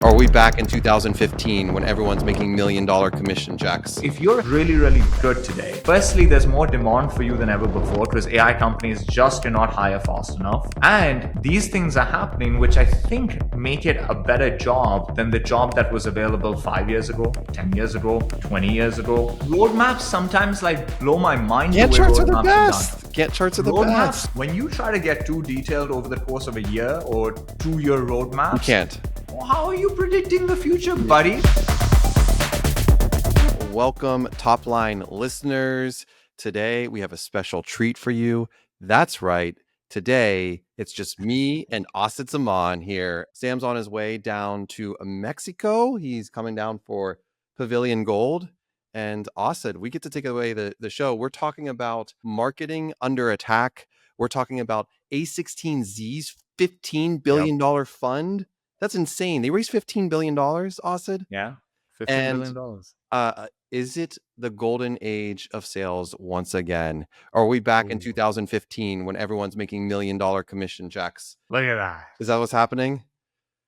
Are we back in 2015 when everyone's making $1 million commission checks? If you're really, really good today, firstly, there's more demand for you than ever before because AI companies just cannot hire fast enough. And these things are happening, which I think make it a better job than the job that was available 5 years ago, 10 years ago, 20 years ago. Roadmaps sometimes blow my mind. Gantt charts are the Roadmaps best. Gantt charts are the roadmaps, best. when you try to get too detailed over the course of a year or 2-year roadmaps, You can't. how are you predicting the future, buddy? Welcome, top line listeners. Today we have a special treat for you. That's right. Today it's just me and Asad Zaman here. Sam's on his way down to Mexico. He's coming down for Pavilion Gold. And Asad, we get to take away the show. We're talking about marketing under attack. We're talking about A16Z's $15 billion fund. That's insane. They raised $15 billion, Asad. Yeah, And $15 billion. Is it the golden age of sales once again? Are we back in 2015 when everyone's making $1 million commission checks? Look at that. Is that what's happening?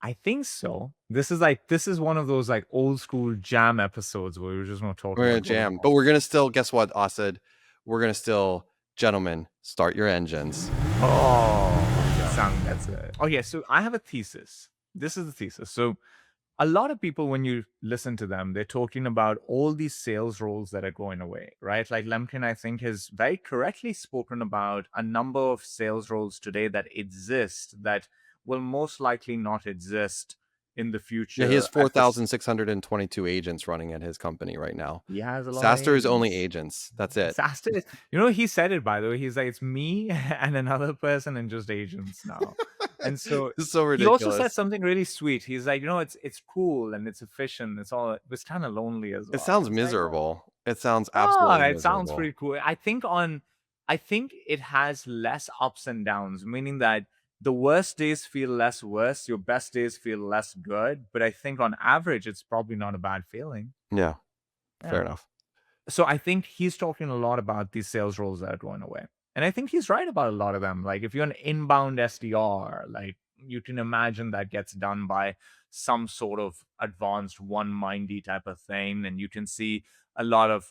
I think so. This is one of those old school jam episodes where we're just gonna talk. We're gonna jam, but we're gonna still. Guess what, Asad? We're gonna still, gentlemen, start your engines. That's it. Oh yeah. So I have a thesis. This is the thesis. So a lot of people, when you listen to them, they're talking about all these sales roles that are going away, right? Like Lemkin, I think, has very correctly spoken about a number of sales roles today that exist that will most likely not exist in the future. Yeah, he has 4,622 agents running at his company right now. He has a lot. SaaStr is only agents. That's it. SaaStr, he said it, by the way. He's like, it's me and another person and just agents now. And so It's so ridiculous. He also said something really sweet. He's like, it's cool and it's efficient. It's kind of lonely as well. It sounds miserable. It sounds absolutely miserable. It sounds pretty cool. I think it has less ups and downs, meaning that the worst days feel less worse, your best days feel less good. But I think on average, it's probably not a bad feeling. Yeah. Fair enough. So I think he's talking a lot about these sales roles that are going away. And I think he's right about a lot of them. Like if you're an inbound SDR, you can imagine that gets done by some sort of advanced one-mindy type of thing. And you can see a lot of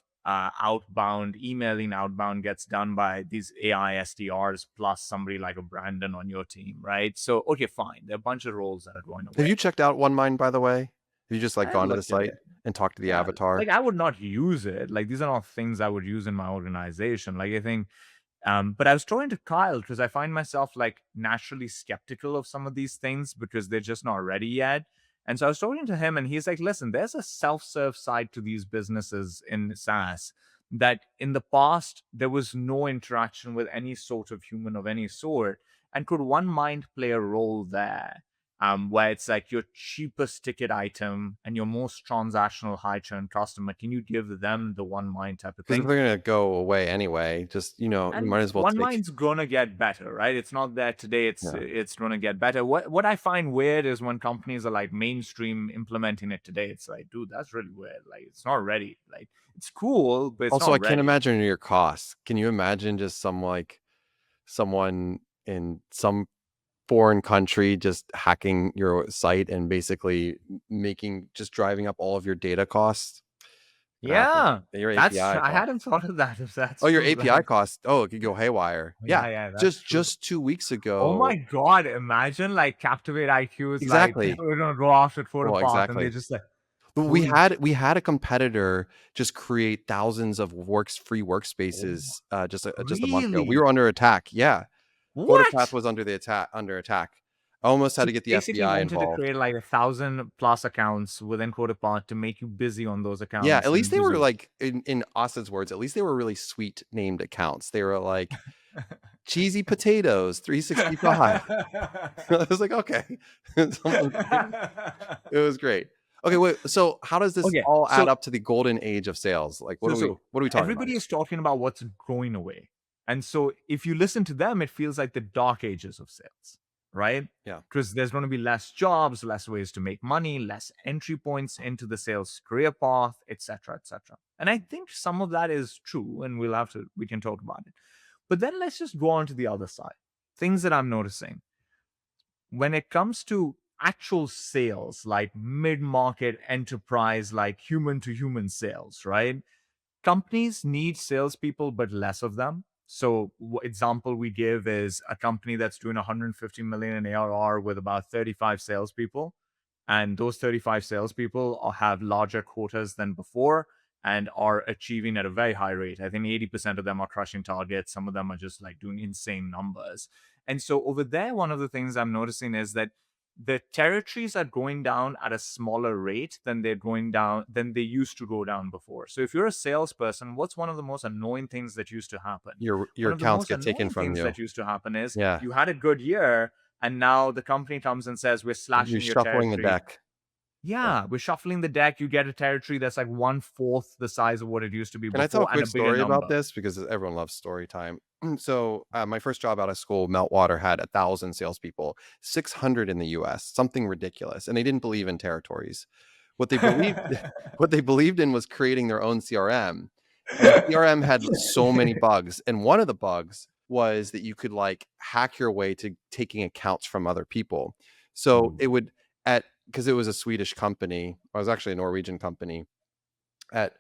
emailing outbound gets done by these AI SDRs plus somebody like a Brandon on your team, right? So, okay, fine. There are a bunch of roles that are going away. Have you checked out OneMind, by the way? Have you just gone to the site and talked to the avatar? I would not use it. These are not things I would use in my organization. I think, but I was talking to Kyle because I find myself naturally skeptical of some of these things because they're just not ready yet. And so I was talking to him and he's like, listen, there's a self-serve side to these businesses in SaaS that in the past, there was no interaction with any sort of human of any sort. And could OneMind play a role there? Where it's your cheapest ticket item and your most transactional high churn customer, can you give them the OneMind type of thing? Because they're gonna go away anyway. Just you might as well. OneMind's gonna get better, right? It's not there today. It's gonna get better. What I find weird is when companies are mainstream implementing it today. It's dude, that's really weird. It's not ready. It's cool, but it's also not I ready. can't imagine your costs. Can you imagine just someone in some foreign country just hacking your site and basically driving up all of your data costs? Yeah, your API I hadn't thought of that. If that's your API costs. Oh, it could go haywire. Yeah. Just 2 weeks ago. Oh my god! Imagine Captivate IQ is exactly. We're gonna go after PhotoPath and they just we had a competitor just create thousands of free workspaces just a month ago. We were under attack. Yeah. PhotoPath was under attack. I almost had to get the FBI involved. To create 1,000+ accounts within PhotoPath to make you busy on those accounts. Yeah, at least they were in Asad's words, at least they were really sweet named accounts. They were like Cheesy Potatoes 365. I was like, okay. It was great. Okay, wait. So how does this all add up to the golden age of sales? What are we talking about? Everybody is talking about what's going away. And so if you listen to them, it feels like the dark ages of sales, right? Yeah. Because there's going to be less jobs, less ways to make money, less entry points into the sales career path, etc., etc. And I think some of that is true, and we can talk about it. But then let's just go on to the other side. Things that I'm noticing. When it comes to actual sales, like mid-market enterprise, like human to human sales, right? Companies need salespeople, but less of them. So, example we give is a company that's doing 150 million in ARR with about 35 salespeople, and those 35 salespeople have larger quotas than before and are achieving at a very high rate. I think 80% of them are crushing targets. Some of them are just like doing insane numbers. And so over there, one of the things I'm noticing is that the territories are going down at a smaller rate than they're going down than they used to go down before. So if you're a salesperson, what's one of the most annoying things that used to happen? Your One of the accounts most get taken annoying from things you. that used to happen is Yeah. you had a good year and now the company comes and says we're You're slashing your shuffling the territory. deck. Yeah. Yeah, we're shuffling the deck. You get a territory that's like one fourth the size of what it used to be Can I tell a before and a quick bigger story about number. this? Because everyone loves story time. So, my first job out of school, Meltwater had 1,000 salespeople, 600 in the US, something ridiculous. And they didn't believe in territories. What they believed, what they believed in was creating their own CRM. And the CRM had so many bugs. And one of the bugs was that you could like hack your way to taking accounts from other people. So Ooh, it would, because it was a Swedish company, I was actually a Norwegian company, at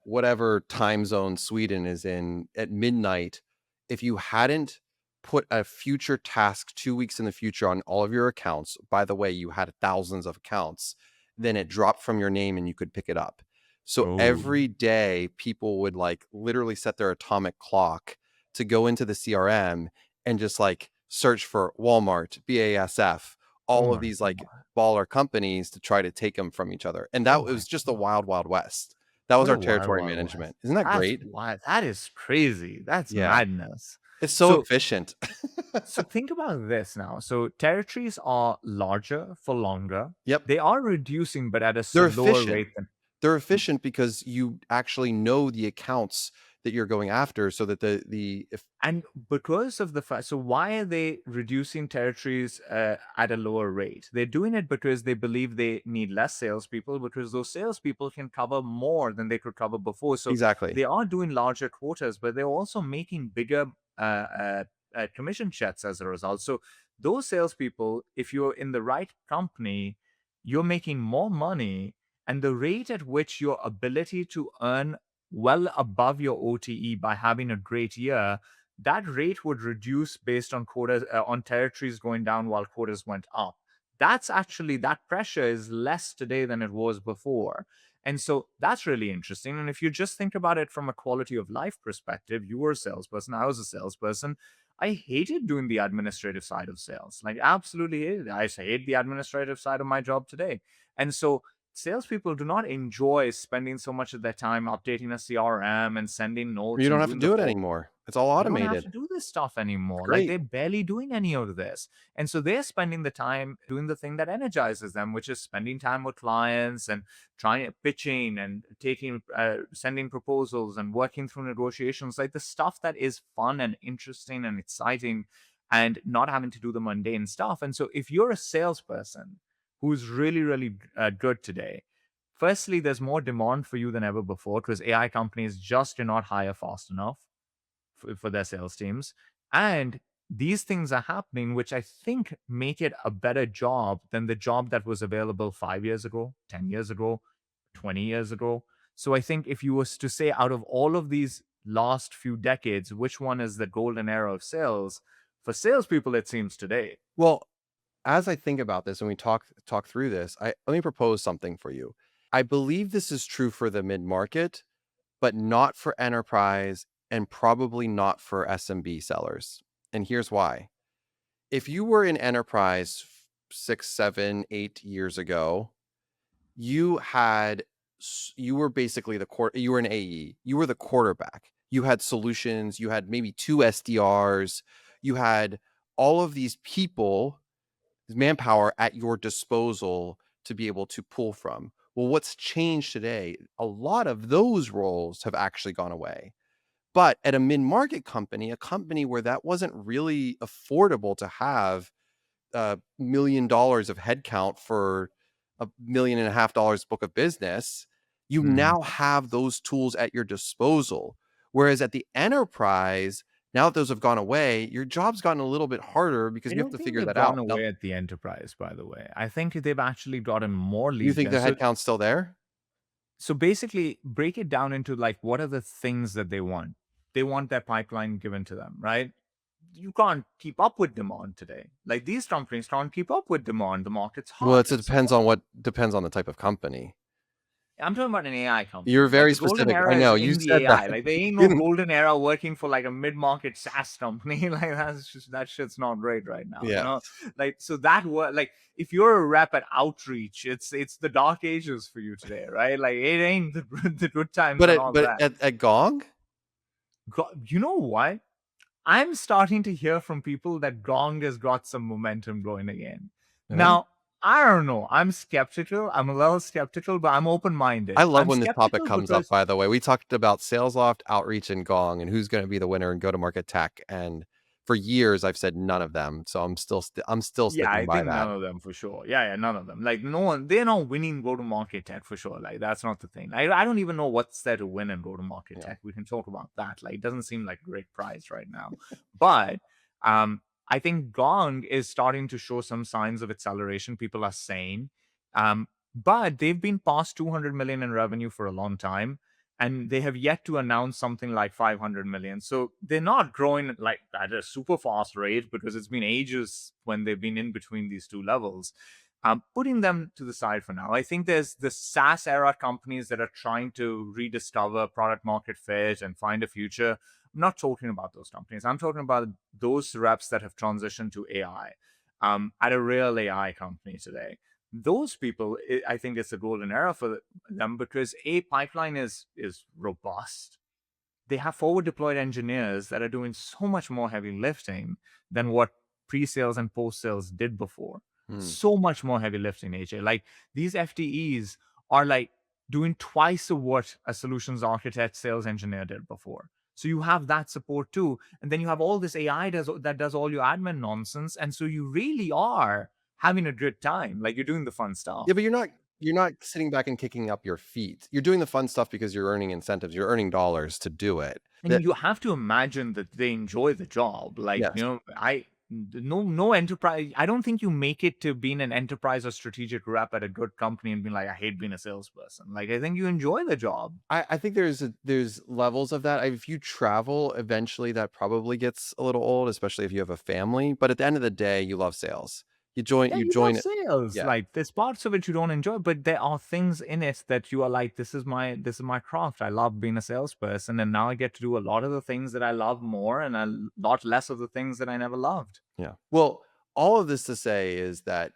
whatever time zone Sweden is in at midnight, if you hadn't put a future task 2 weeks in the future on all of your accounts, by the way, you had thousands of accounts, then it dropped from your name and you could pick it up. So oh, every day, people would like literally set their atomic clock to go into the CRM and just like search for Walmart, BASF, oh all of my these like god! baller companies to try to take them from each other. And Oh that my was just the god! wild, wild west. That was What a our wild, territory wild west! management. Isn't that That's great? wild. That is crazy. That's Yeah. madness. It's so So, efficient. so think about this now. So territories are larger for longer. Yep. They are reducing, but at a They're slower efficient. rate than. They're efficient because you actually know the accounts that you're going after so that the if And because of the fact, so why are they reducing territories at a lower rate? They're doing it because they believe they need less salespeople because those salespeople can cover more than they could cover before. So exactly. they are doing larger quotas, but they're also making bigger commission checks as a result. So those salespeople, if you're in the right company, you're making more money, and the rate at which your ability to earn well above your OTE by having a great year, that rate would reduce based on quotas on territories going down while quotas went up. That's actually, that pressure is less today than it was before. And so that's really interesting. And if you just think about it from a quality of life perspective, you were a salesperson, I was a salesperson. I hated doing the administrative side of sales. Like absolutely hated it. I hate the administrative side of my job today. And so salespeople do not enjoy spending so much of their time updating a CRM and sending You notes don't and have to doing the do it full. anymore. It's all You don't have automated. to do this stuff It's anymore. Like great. they're barely doing any of this. And so they're spending the time doing the thing that energizes them, which is spending time with clients and trying pitching and taking sending proposals and working through negotiations, like the stuff that is fun and interesting and exciting and not having to do the mundane stuff. And so if you're a salesperson who's really, really good today, firstly, there's more demand for you than ever before because AI companies just do not hire fast enough for their sales teams. And these things are happening, which I think make it a better job than the job that was available 5 years ago, 10 years ago, 20 years ago. So I think if you was to say out of all of these last few decades, which one is the golden era of sales? For salespeople, it seems today. Well, as I think about this and we talk through this, I let me propose something for you. I believe this is true for the mid-market, but not for enterprise and probably not for SMB sellers. And here's why. If you were in enterprise 6, 7, 8 years ago, you had you were basically you were an AE. You were the quarterback. You had solutions, you had maybe 2 SDRs, you had all of these people, manpower at your disposal to be able to pull from. Well, what's changed today? A lot of those roles have actually gone away. But at a mid-market company, a company where that wasn't really affordable to have $1 million of headcount for $1.5 million book of business, you Hmm. now have those tools at your disposal. Whereas at the enterprise, Now that those have gone away, your job's gotten a little bit harder because I you have don't to think figure they've that gone out. Now, away at the enterprise, by the way. I think they've actually gotten more you think legion. the So headcount's still there? so basically break it down into like what are the things that they want? They want their pipeline given to them, right? You can't keep up with demand today. Like these companies can't keep up with demand. The market's Well, hot it and so depends on on. what depends on the type of company. I'm talking about an AI You're company. Like very the golden specific. I era is know, you in said the that. AI. Like there ain't no You golden era working for like a mid-market SaaS company. Like that shit's not great right now, you know? Yes. Like so that was like if you're a rep at outreach, it's the dark ages for you today, right? Like it ain't the good times But and at all but that. at Gong? You know what? I'm starting to hear from people that Gong has got some momentum going again. Yeah. Now, I don't know. I'm skeptical. I'm a little skeptical, but I'm open I minded. love I'm when this topic skeptical comes up, because, by the way. We talked about SalesLoft, Outreach, and Gong, and who's gonna be the winner in go-to-market tech, and for years, I've said none of them, so I'm still yeah, sticking I by think that. none of them for sure. Yeah, none of them. Like, no one, they're not winning go to market tech for sure. Like, that's not the thing. I don't even know what's there to win in go to market Yeah. tech. We can talk about that. Like, it doesn't seem like a great prize right now. But, I think Gong is starting to show some signs of acceleration. People are saying, but they've been past 200 million in revenue for a long time, and they have yet to announce something like 500 million. So they're not growing like at a super fast rate because it's been ages when they've been in between these two levels. Putting them to the side for now, I think there's the SaaS era companies that are trying to rediscover product market fit and find a future. I'm not talking about those companies. I'm talking about those reps that have transitioned to AI at a real AI company today. Those people, I think it's a golden era for them because a pipeline is robust. They have forward deployed engineers that are doing so much more heavy lifting than what pre-sales and post-sales did before. Hmm. So much more heavy lifting, AJ. Like these FTEs are like doing twice of what a solutions architect sales engineer did before. So you have that support too. And then you have all this AI that does all your admin nonsense. And so you really are having a good time. Like you're doing the fun Yeah, stuff. but you're not sitting back and kicking up your feet. You're doing the fun stuff because you're earning incentives, you're earning dollars to do it. And That you have to imagine that they enjoy the job. Like, Yes. no enterprise. I don't think you make it to being an enterprise or strategic rep at a good company and being like, I hate being a salesperson. Like, I think you enjoy the job. I think there's levels of that. If you travel, eventually that probably gets a little old, especially if you have a family, but at the end of the day, you love sales. Yeah, You you love join it. sales. Yeah. Like, there's parts of it you don't enjoy, but there are things in it that you are like, this is my craft. I love being a salesperson, and now I get to do a lot of the things that I love more, and a lot less of the things that I never loved. Yeah. Well, all of this to say is that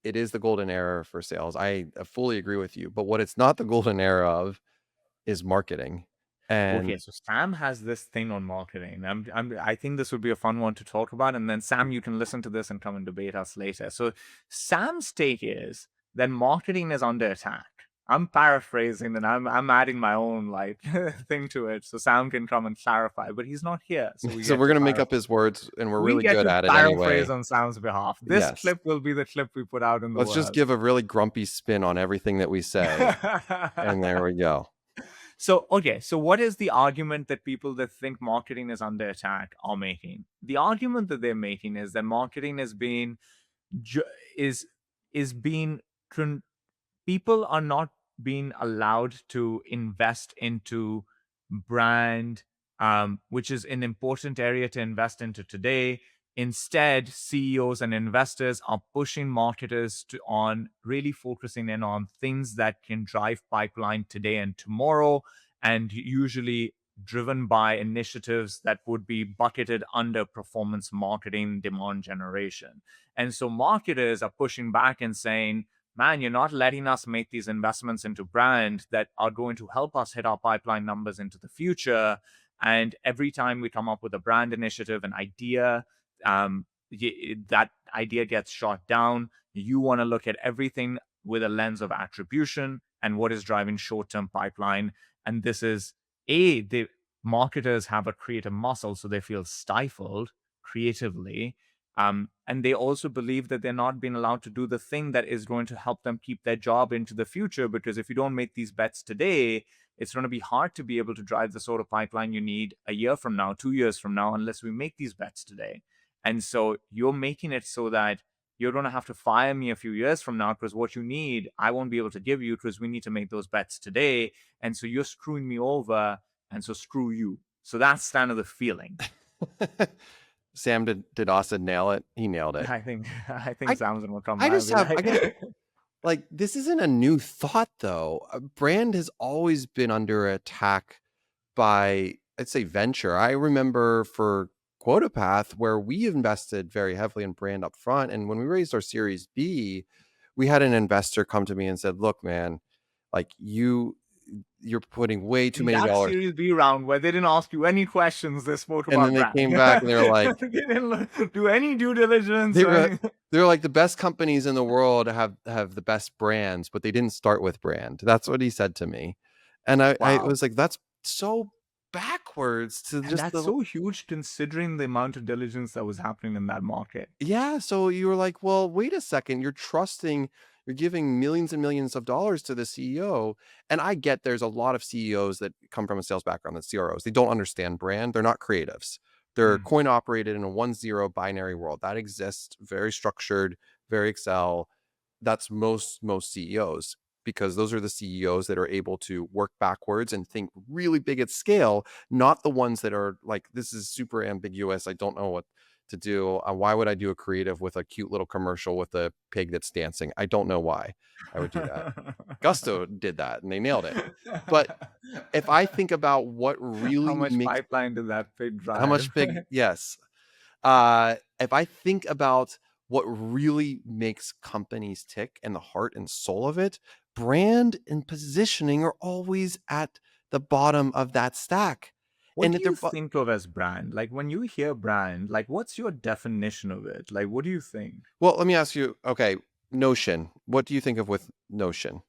it is the golden era for sales. I fully agree with you, but what it's not the golden era of is marketing. And Okay, so Sam has this thing on marketing. I think this would be a fun one to talk about. And then Sam, you can listen to this and come and debate us later. So Sam's take is that marketing is under attack. I'm paraphrasing and I'm adding my own like thing to it, so Sam can come and clarify. But he's not here, so we so get we're to going to make up his words and we're really good at it paraphrase anyway. on Sam's behalf. This Yes. clip will be the clip we put out in the Let's just world. give a really grumpy spin on everything that we say. And there we go. So, okay, so what is the argument that people that think marketing is under attack are making? The argument that they're making is that marketing is being ju- is being con- people are not being allowed to invest into brand, which is an important area to invest into today. Instead, CEOs and investors are pushing marketers to on really focusing in on things that can drive pipeline today and tomorrow, and usually driven by initiatives that would be bucketed under performance marketing demand generation. And so marketers are pushing back and saying, man, you're not letting us make these investments into brand that are going to help us hit our pipeline numbers into the future. And every time we come up with a brand initiative, an idea, that idea gets shot down. You want to look at everything with a lens of attribution and what is driving short-term pipeline. And this is the marketers have a creative muscle, so they feel stifled creatively, And they also believe that they're not being allowed to do the thing that is going to help them keep their job into the future. Because if you don't make these bets today, it's going to be hard to be able to drive the sort of pipeline you need a year from now, 2 years from now, unless we make these bets today. And so you're making it so that you're going to have to fire me a few years from now because what you need, I won't be able to give you because we need to make those bets today. And so you're screwing me over. And so screw you. So that's kind of the feeling. Sam, did Asad nail it? He nailed it. I think I Sam's will come I back and just be have, I guess, like, like, this isn't a new thought though. A brand has always been under attack by, I'd say, venture. I remember for Quota Path where we invested very heavily in brand up front, and when we raised our Series B, we had an investor come to me and said, "Look, man, like you're putting way too in many that dollars." Series B round where they didn't ask you any questions, they spoke And then about they brand. came back and they were like, They didn't do any due diligence they or were anything. they're like, the best companies in the world have the best brands, but they didn't start with brand. That's what he said to me. And I Wow. was like, that's so backwards to And just that's the. so huge considering the amount of diligence that was happening in that market. Yeah, so you were like, well, wait a second, you're giving millions and millions of dollars to the CEO. And I get there's a lot of CEOs that come from a sales background, that CROs. They don't understand brand. They're not creatives. They're Mm. coin operated in a 1-0 binary world. That exists, very structured, very Excel. That's most CEOs, because those are the CEOs that are able to work backwards and think really big at scale, not the ones that are like, this is super ambiguous. I don't know what to do. Why would I do a creative with a cute little commercial with a pig that's dancing? I don't know why I would do that. Gusto did that and they nailed it. But if I think about what How really much makes, pipeline did that pig how drive? much pig, yes, if I think about what really makes companies tick and the heart and soul of it, brand and positioning are always at the bottom of that stack. What And do if they're you think of as brand? Like when you hear brand, like what's your definition of it? Like what do you think? well, let me ask you, okay, Notion. What do you think of with Notion?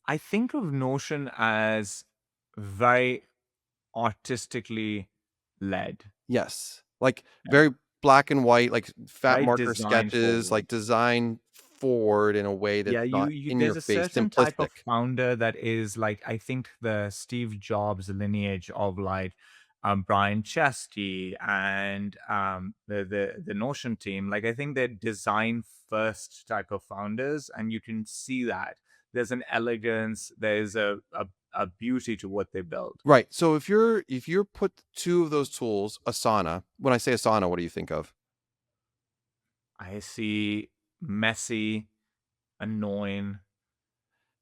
I think of Notion as very artistically led. Yes. Like Yeah. very black and white, like fat Very marker design sketches, forward. like design forward in a way that's Yeah, not you in there's your a face, certain type of simplistic. founder that is like I think the Steve Jobs lineage of like Brian Chesky and the Notion team. Like I think they're design first type of founders, and you can see that there's an elegance, there's a beauty to what they build. Right. So if you're put two of those tools, Asana, when I say Asana, what do you think of? I see messy, annoying.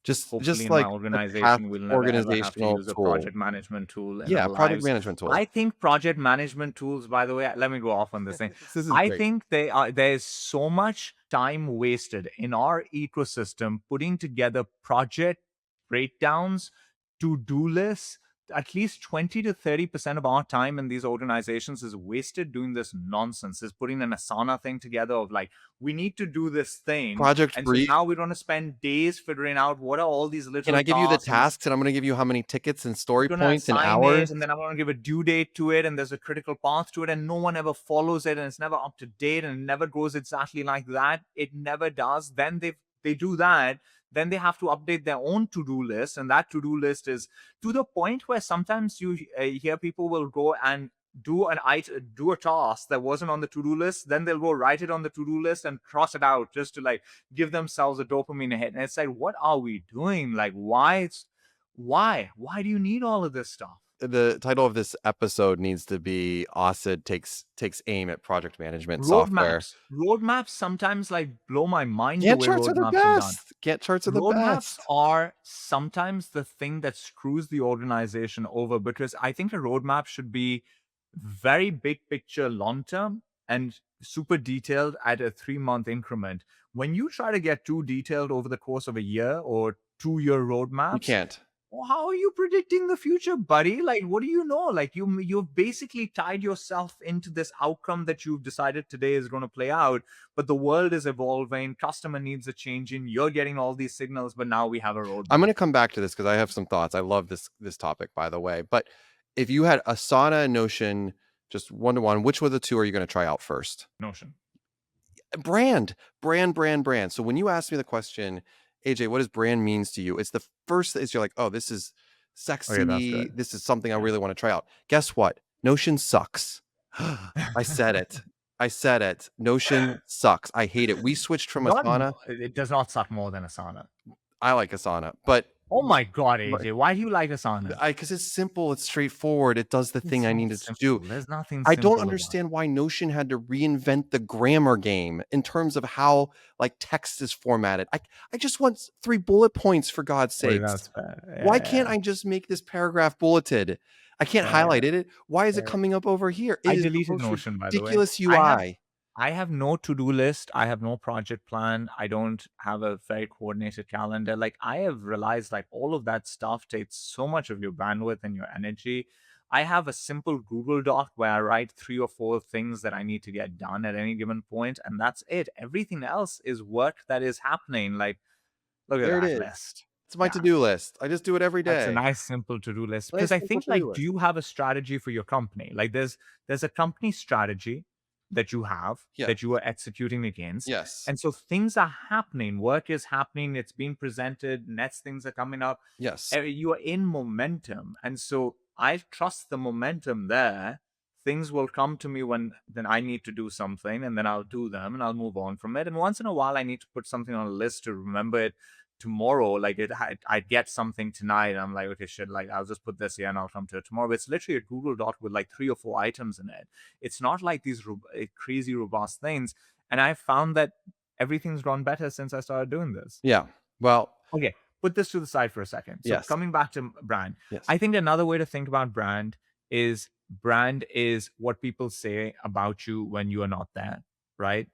Just Hopefully, in my like a task organization, we'll never ever have to organizational use a tool. project management tool in our Yeah, project lives. management tool. I think project management tools, by the way, let me go off on this thing. This is I great. think there's so much time wasted in our ecosystem putting together project breakdowns, to-do lists. At least 20 to 30% of our time in these organizations is wasted doing this nonsense, is putting an Asana thing together of like, we need to do this thing. Project And so brief. now we're going to spend days figuring out what are all these Can little I give you the tasks, and tasks and I'm going to give you how many tickets and we're story going to points and assign it, hours? and then I'm going to give a due date to it, and there's a critical path to it, and no one ever follows it, and it's never up to date, and it never goes exactly like that. It never does. Then they do that. Then they have to update their own to-do list, and that to-do list is to the point where sometimes you hear people will go and do a task that wasn't on the to-do list, then they'll go write it on the to-do list and cross it out just to like give themselves a dopamine hit. And it's like, what are we doing? Like, why do you need all of this stuff? The title of this episode needs to be Asad takes aim at project management software. Roadmaps sometimes like blow my mind the Gantt way charts are the roadmaps are done. best. Gantt charts are the Roadmaps best. are sometimes the thing that screws the organization over, because I think a roadmap should be very big picture, long term, and super detailed at a 3 month increment. When you try to get too detailed over the course of a year or 2 year You roadmaps, can't. well, how are you predicting the future, buddy? Like, what do you know? Like, you've basically tied yourself into this outcome that you've decided today is going to play out. But the world is evolving, customer needs are changing. You're getting all these signals, but now we have a I'm roadmap. going to come back to this because I have some thoughts. I love this topic, by the way. But if you had Asana and Notion Just one to one. Which of the two are you going to try out first? Notion. Brand. So when you ask me the question, AJ, what does brand means to you? It's the first is you're like, oh, this is Okay, that's sexy. good. This is something I Yeah. really want to try out. Guess what? Notion sucks. I said it. I said it. Notion sucks. I hate it. We switched from Not Asana. it does not suck more than Asana. I like Asana, but Oh my god, but AJ, why do you like Asana? I because it's simple, it's straightforward. It does the thing It's I not needed to do. simple. There's nothing I don't simple about it. understand why Notion had to reinvent the grammar game in terms of how like text is formatted. I just want 3 bullet points for God's Okay, sakes. that's fair. Why Yeah, can't yeah, I just make this paragraph bulleted? I can't yeah, highlight it. Why is yeah, it yeah. coming up over here? It I is the deleted most Notion, by the way. ridiculous UI. I have no to-do list. I have no project plan. I don't have a very coordinated calendar. Like I have realized like all of that stuff takes so much of your bandwidth and your energy. I have a simple Google Doc where I write 3 or 4 things that I need to get done at any given point, and that's it. Everything else is work that is happening. Like, look at There it that is. list. It's my Yeah. to-do list. I just do it every That's a day. nice simple to-do list because Nice I simple think to-do like do list. you have a strategy for your company? Like there's a company strategy that you have Yes. that you are executing against. Yes. And so things are happening, work is happening, it's being presented, next things are coming up. Yes. You are in momentum. And so I trust the momentum there. Things will come to me when then I need to do something and then I'll do them and I'll move on from it. And once in a while I need to put something on a list to remember it tomorrow. Like I'd get something tonight and I'm like, okay, shit, like I'll just put this here and I'll come to it tomorrow. But it's literally a Google Doc with like 3 or 4 items in it. It's not like these crazy robust things. And I found that everything's gone better since I started doing this. Yeah. Well, Okay, put this to the side for a second. So yes. coming back to brand, Yes. I think another way to think about brand is what people say about you when you are not there, right?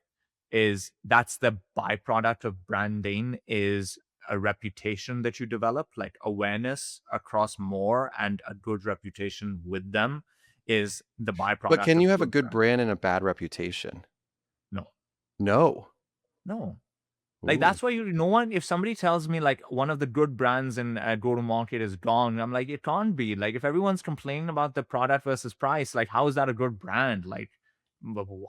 Is that's the byproduct of branding is a reputation that you develop, like awareness across more and a good reputation with them is the But byproduct can you of have a good good brand. brand and a bad reputation? No, No. no. Like Ooh. that's why no one, if somebody tells me like one of the good brands in go to market is gone, I'm like, it can't be. Like if everyone's complaining about the product versus price, like how is that a good brand? Like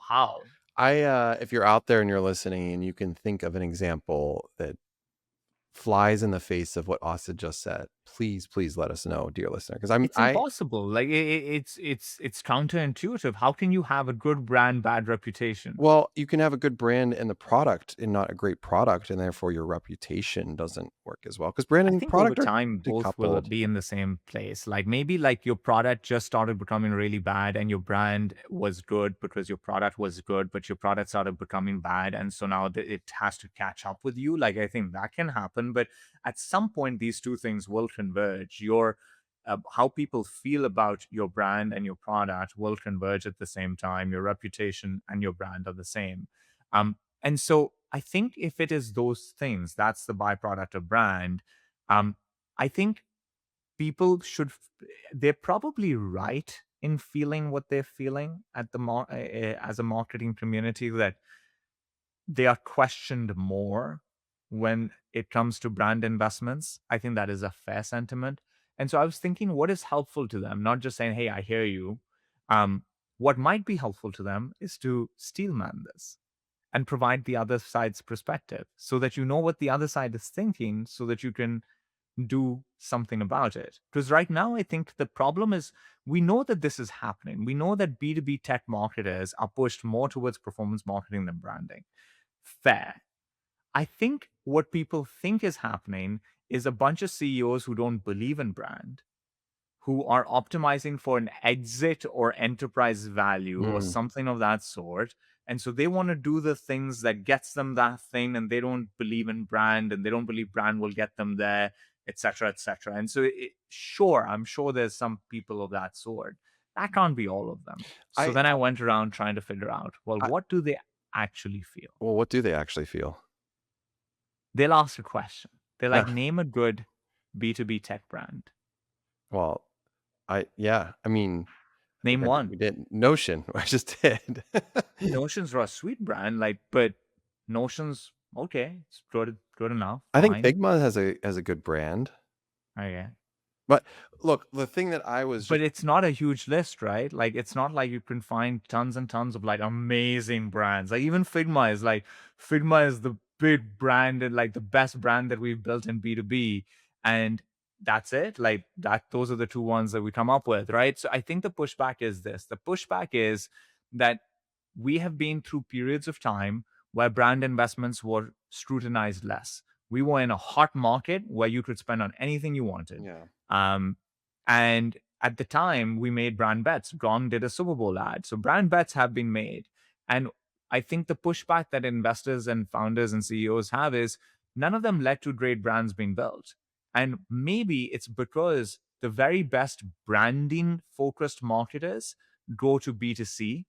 how? If you're out there and you're listening and you can think of an example that flies in the face of what Asad just said, please let us know, dear listener. Because It's impossible. Like it's counterintuitive. How can you have a good brand, bad reputation? well, you can have a good brand in the product and not a great product, and therefore your reputation doesn't work as well. Because brand I and think over product are time both will decoupled. be in the same place. Like maybe like your product just started becoming really bad and your brand was good because your product was good, but your product started becoming bad. And so now it has to catch up with you. Like I think that can happen. But at some point, these two things will converge. Your how people feel about your brand and your product will converge at the same time. Your reputation and your brand are the same. And so I think if it is those things, that's the byproduct of brand. Um, I think people should, they're probably right in feeling what they're feeling at as a marketing community that they are questioned more when it comes to brand investments. I think that is a fair sentiment. And so I was thinking, what is helpful to them? Not just saying, hey, I hear you. What might be helpful to them is to steelman this and provide the other side's perspective so that you know what the other side is thinking so that you can do something about it. Because right now, I think the problem is we know that this is happening. We know that B2B tech marketers are pushed more towards performance marketing than branding. Fair. I think what people think is happening is a bunch of CEOs who don't believe in brand, who are optimizing for an exit or enterprise value or Mm. something of that sort. And so they want to do the things that gets them that thing, and they don't believe in brand, and they don't believe brand will get them there, etc., etc. And so, sure, I'm sure there's some people of that sort. That can't be all of them. So I, then I went around trying to figure out, well, I what do they actually feel? well, what do they actually feel? They'll ask a question. They're like, name a good B2B tech brand. Well, I mean, I think Name we one. did Notion. I just did. Notions are a sweet brand, like, but Notions, okay, it's good enough, I think fine. Figma has a good brand. Okay. But look, the thing that I was But just it's not a huge list, right? Like, it's not like you can find tons and tons of like amazing brands. Like, even Figma is the big brand and like the best brand that we've built in B2B. And that's it. Like, those are the two ones that we come up with, right? So I think the pushback is this. The pushback is that we have been through periods of time where brand investments were scrutinized less. We were in a hot market where you could spend on anything you wanted. yeah. Um, and at the time, we made brand bets. Gong did a Super Bowl ad. So brand bets have been made. And I think the pushback that investors and founders and CEOs have is none of them led to great brands being built. And maybe it's because the very best branding focused marketers go to B2C.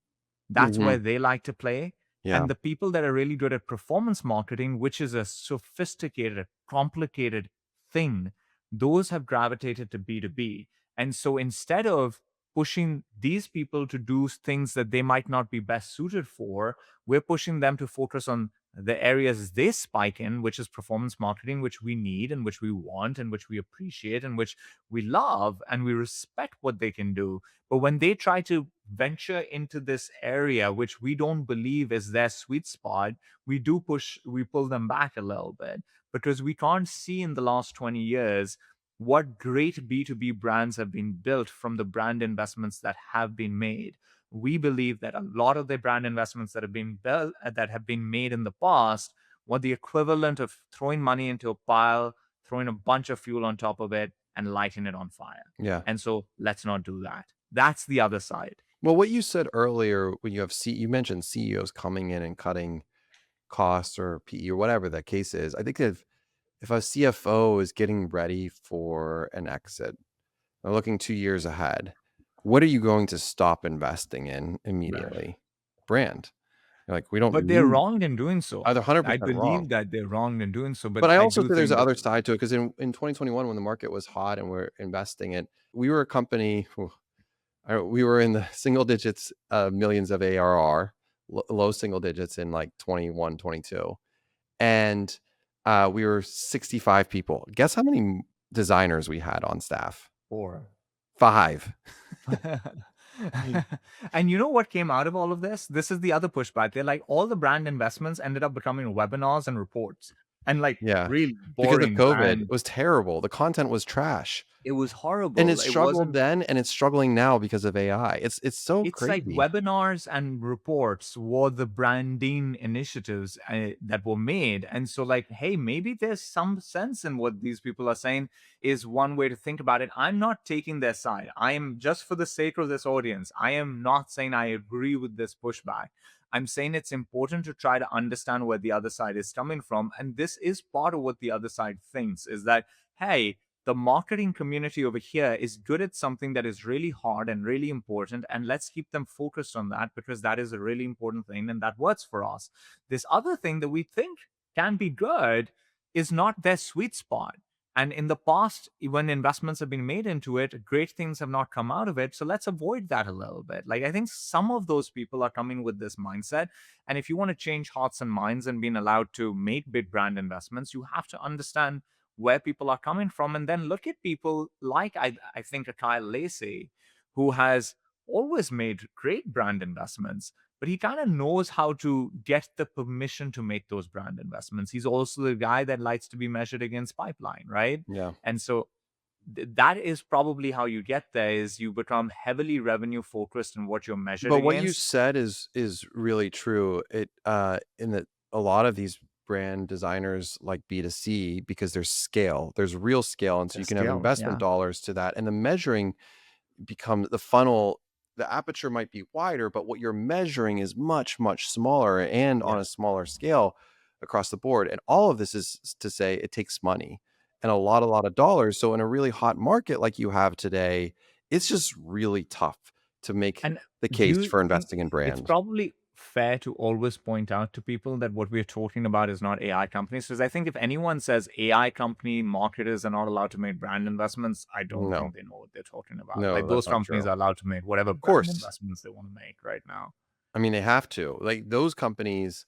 That's Mhm. where they like to play. Yeah. And the people that are really good at performance marketing, which is a sophisticated, complicated thing, those have gravitated to B2B. And so instead of pushing these people to do things that they might not be best suited for, we're pushing them to focus on the areas they spike in, which is performance marketing, which we need and which we want and which we appreciate and which we love and we respect what they can do. But when they try to venture into this area, which we don't believe is their sweet spot, we pull them back a little bit because we can't see in the last 20 years what great B2B brands have been built from the brand investments that have been made. We believe that a lot of the brand investments that have been built that have been made in the past were the equivalent of throwing money into a pile, throwing a bunch of fuel on top of it, and lighting it on fire. Yeah. And so let's not do that. That's the other side. Well, what you said earlier when you mentioned CEOs coming in and cutting costs or PE or whatever the case is, I think if a CFO is getting ready for an exit, or looking 2 years ahead, what are you going to stop investing in Right. immediately? Brand. You're like, "We don't But they're need." wrong in doing so. They're I 100% wrong. believe that they're wrong in doing so, but But I I also do think there's think the that other side to it because in 2021 when the market was hot and we're investing it, we were a company we were in the single digits, millions of ARR, low single digits in like 21, 22, and, we were 65 people. Guess how many designers we had on staff? poor. 5. And you know what came out of all of this? This is the other pushback. They're like, all the brand investments ended up becoming webinars and reports and like Yeah, really because of boring COVID, it brand. was terrible. The content was trash, It was and it horrible. It struggled wasn't. then, and it's struggling now because of AI. It's so It's like crazy. webinars and reports were the branding initiatives that were made. And so, like, hey, maybe there's some sense in what these people are saying, is one way to think about it. I'm not taking their side. I am, just for the sake of this audience, I am not saying I agree with this pushback. I'm saying it's important to try to understand where the other side is coming from. And this is part of what the other side thinks, is that, hey, the marketing community over here is good at something that is really hard and really important, and let's keep them focused on that because that is a really important thing and that works for us. This other thing that we think can be good is not their sweet spot, and in the past when investments have been made into it, great things have not come out of it. So let's avoid that a little bit. Like, I think some of those people are coming with this mindset, and if you want to change hearts and minds and being allowed to make big brand investments, you have to understand where people are coming from, and then look at people like I think a Kyle Lacey, who has always made great brand investments, but he kind of knows how to get the permission to make those brand investments. He's also the guy that likes to be measured against pipeline, right? Yeah. And so that is probably how you get there, is you become heavily revenue focused in what you're measured But what you against. said is really true. In that a lot of these brand designers like B2C because there's scale. There's real scale, and so The you can have scale, investment yeah. dollars to that, and the measuring becomes the funnel. The aperture might be wider, but what you're measuring is much, much smaller and on a Yes. smaller scale across the board. And all of this is to say it takes money and a lot of dollars. So in a really hot market like you have today, it's just really tough to make And the do case you for think investing in it's brand. probably fair to always point out to people that what we're talking about is not AI companies? Because I think if anyone says AI company marketers are not allowed to make brand investments, I don't No, think they know what they're talking about. Like, no, that's those not companies true. are allowed to make whatever Of brand course. investments they want to make right now. I mean, they have to. Like those companies,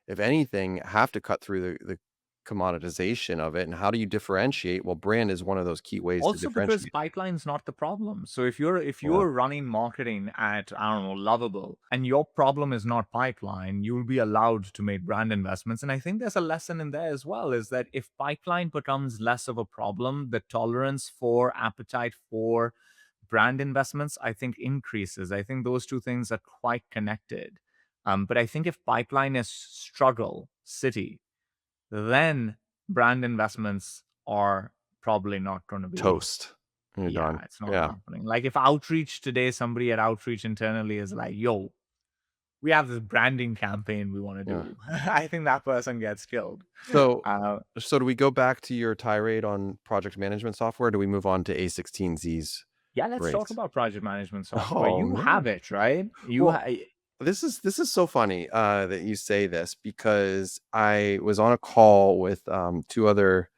if anything, have to cut through the commoditization of it, and how do you differentiate? Well, brand is one of those key ways to Also because differentiate. pipeline's not the problem. So if Yeah, you're running marketing at, I don't know, Lovable, and your problem is not pipeline, you'll be allowed to make brand investments. And I think there's a lesson in there as well, is that if pipeline becomes less of a problem, the tolerance for appetite for brand investments, I think, increases. I think those two things are quite connected. But I think if pipeline is struggle city, then brand investments are probably not going to be. toast. You're Yeah, done. it's not Yeah, happening. Like if outreach today, somebody at outreach internally is like, yo, we have this branding campaign we want to yeah. do. I think that person gets killed. So Uh, so do we go back to your tirade on project management software? Do we move on to A16Z's yeah, let's talk race? about project management software. Oh, You have no. it, right? Well, this is so funny, that you say this because I was on a call with, 2 other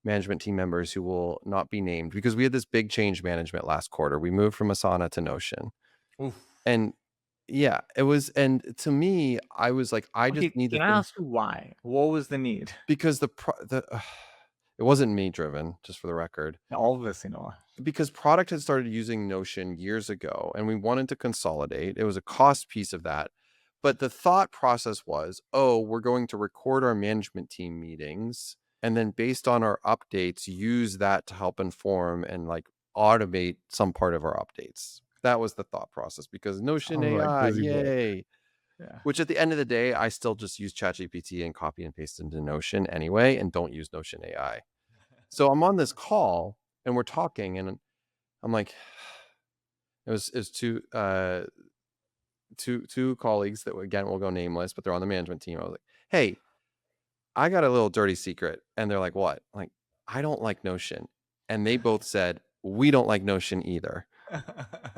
management team members who will not be named because we had this big change management last quarter. We moved from Asana to Notion. Oof. And yeah, it was, and to me, I was like, I just Okay, need to can I think ask you why? What was the need? because it wasn't me driven, just for the record. Obviously not. Because product had started using Notion years ago and we wanted to consolidate. It was a cost piece of that. But the thought process was, oh, we're going to record our management team meetings and then based on our updates, use that to help inform and like automate some part of our updates. That was the thought process because Notion Sounds like AI, busy work. yay. Yeah. Which at the end of the day, I still just use ChatGPT and copy and paste into Notion anyway and don't use Notion AI. So I'm on this call and we're talking and I'm like, it was two colleagues that again will go nameless, but they're on the management team. I was like, hey, I got a little dirty secret. And they're like, what? I'm like, I don't like Notion. And they both said, we don't like Notion either.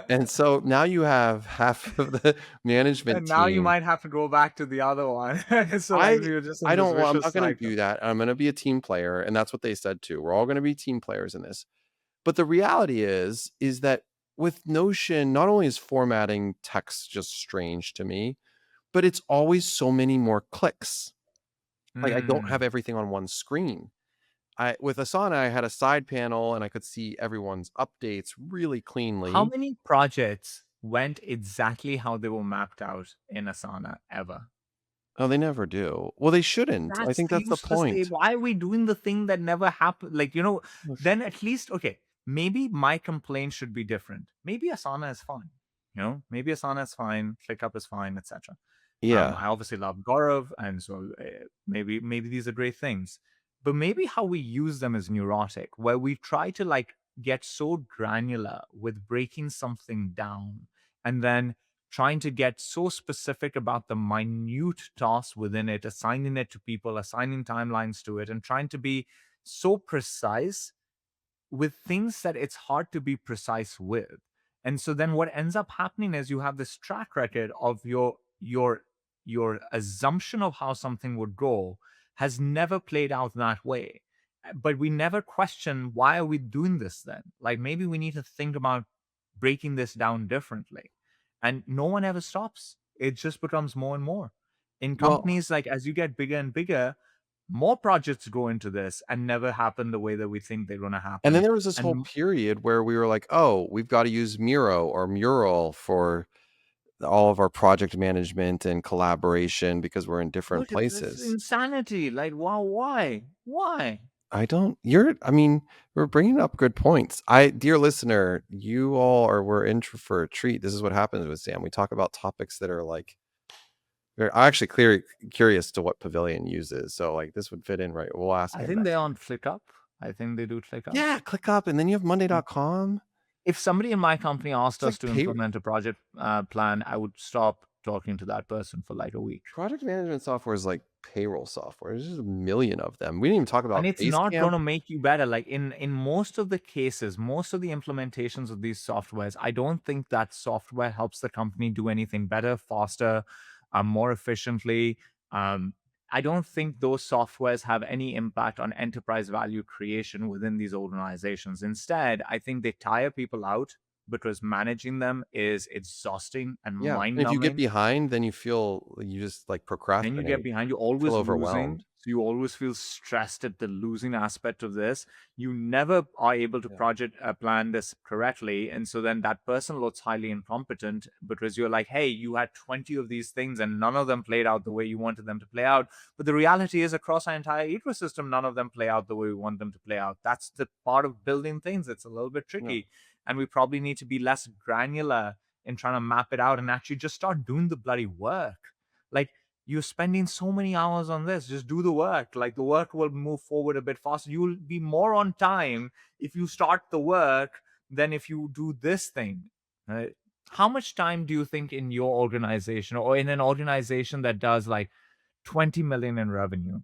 And so now you have half of the management And now you team. might have to go back to the other one. So like I we were just in I this don't want, I'm vicious not gonna cycle. do that. I'm gonna be a team player. And that's what they said too. We're all gonna be team players in this. But the reality is that with Notion, not only is formatting text just strange to me, but it's always so many more clicks. Like I don't have Hmm. everything on one screen. I with Asana, I had a side panel and I could see everyone's updates really How cleanly. many projects went exactly how they were mapped out in Asana ever? Oh, they never do. Well, they shouldn't. I That's think the that's the useless thing. point. Why are we doing the thing that never happened? Like, Oof. then at least, okay, maybe my complaint should be different. Maybe Asana is fine. Maybe Asana is fine, ClickUp is fine, etc. Yeah. I obviously love Gaurav, and so maybe these are great things. But maybe how we use them is neurotic, where we try to like get so granular with breaking something down and then trying to get so specific about the minute tasks within it, assigning it to people, assigning timelines to it, and trying to be so precise with things that it's hard to be precise with. And so then what ends up happening is you have this track record of your assumption of how something would go has never played out that way. But we never question, why are we doing this then? Like maybe we need to think about breaking this down differently. And no one ever stops. It just becomes more and more. In Well, companies, like as you get bigger and bigger, more projects go into this and never happen the way that we think they're going to and then happen. there was this whole And period where we were like, "Oh, we've got to use Miro or Mural for all of our project management and collaboration because we're in different look, it's places." insanity. Like, wow, why? I don't I mean, we're bringing up good points. Dear listener, you all are we're in for a treat. This is what happens with Sam. We talk about topics that are like I'm actually curious to what Pavilion uses. So like this would fit in right. We'll ask I him think next they're time. on ClickUp. I think they do ClickUp. Yeah, click up and then you have Mm. monday.com. If somebody in my company asked It's us like to pay implement a project plan, I would stop talking to that person for like a week. project management software is like payroll software. There's just a million of them. We didn't even talk And about it's not Basecamp. going to make you better. Like in most of the cases, most of the implementations of these softwares, I don't think that software helps the company do anything better, faster, more efficiently. um, I don't think those softwares have any impact on enterprise value creation within these organizations. Instead, I think they tire people out because managing them is exhausting and Yeah. And if you get mind-numbing. behind, then you feel you just like Then you get procrastinate, behind, you're feel always overwhelmed. losing. So you always feel stressed at the losing aspect of this. You never are able to Yeah. project plan this correctly. And so then that person looks highly incompetent because you're like, hey, you had 20 of these things and none of them played out the way you wanted them to play out. But the reality is, across our entire ecosystem, none of them play out the way we want them to play out. That's the part of building things. It's a little bit Yeah. tricky. And we probably need to be less granular in trying to map it out and actually just start doing the bloody work. Like, you're spending so many hours on this, just do the work. Like, the work will move forward a bit faster. You'll be more on time if you start the work than if you do this thing, right? How much time do you think in your organization or in an organization that does like 20 million in revenue,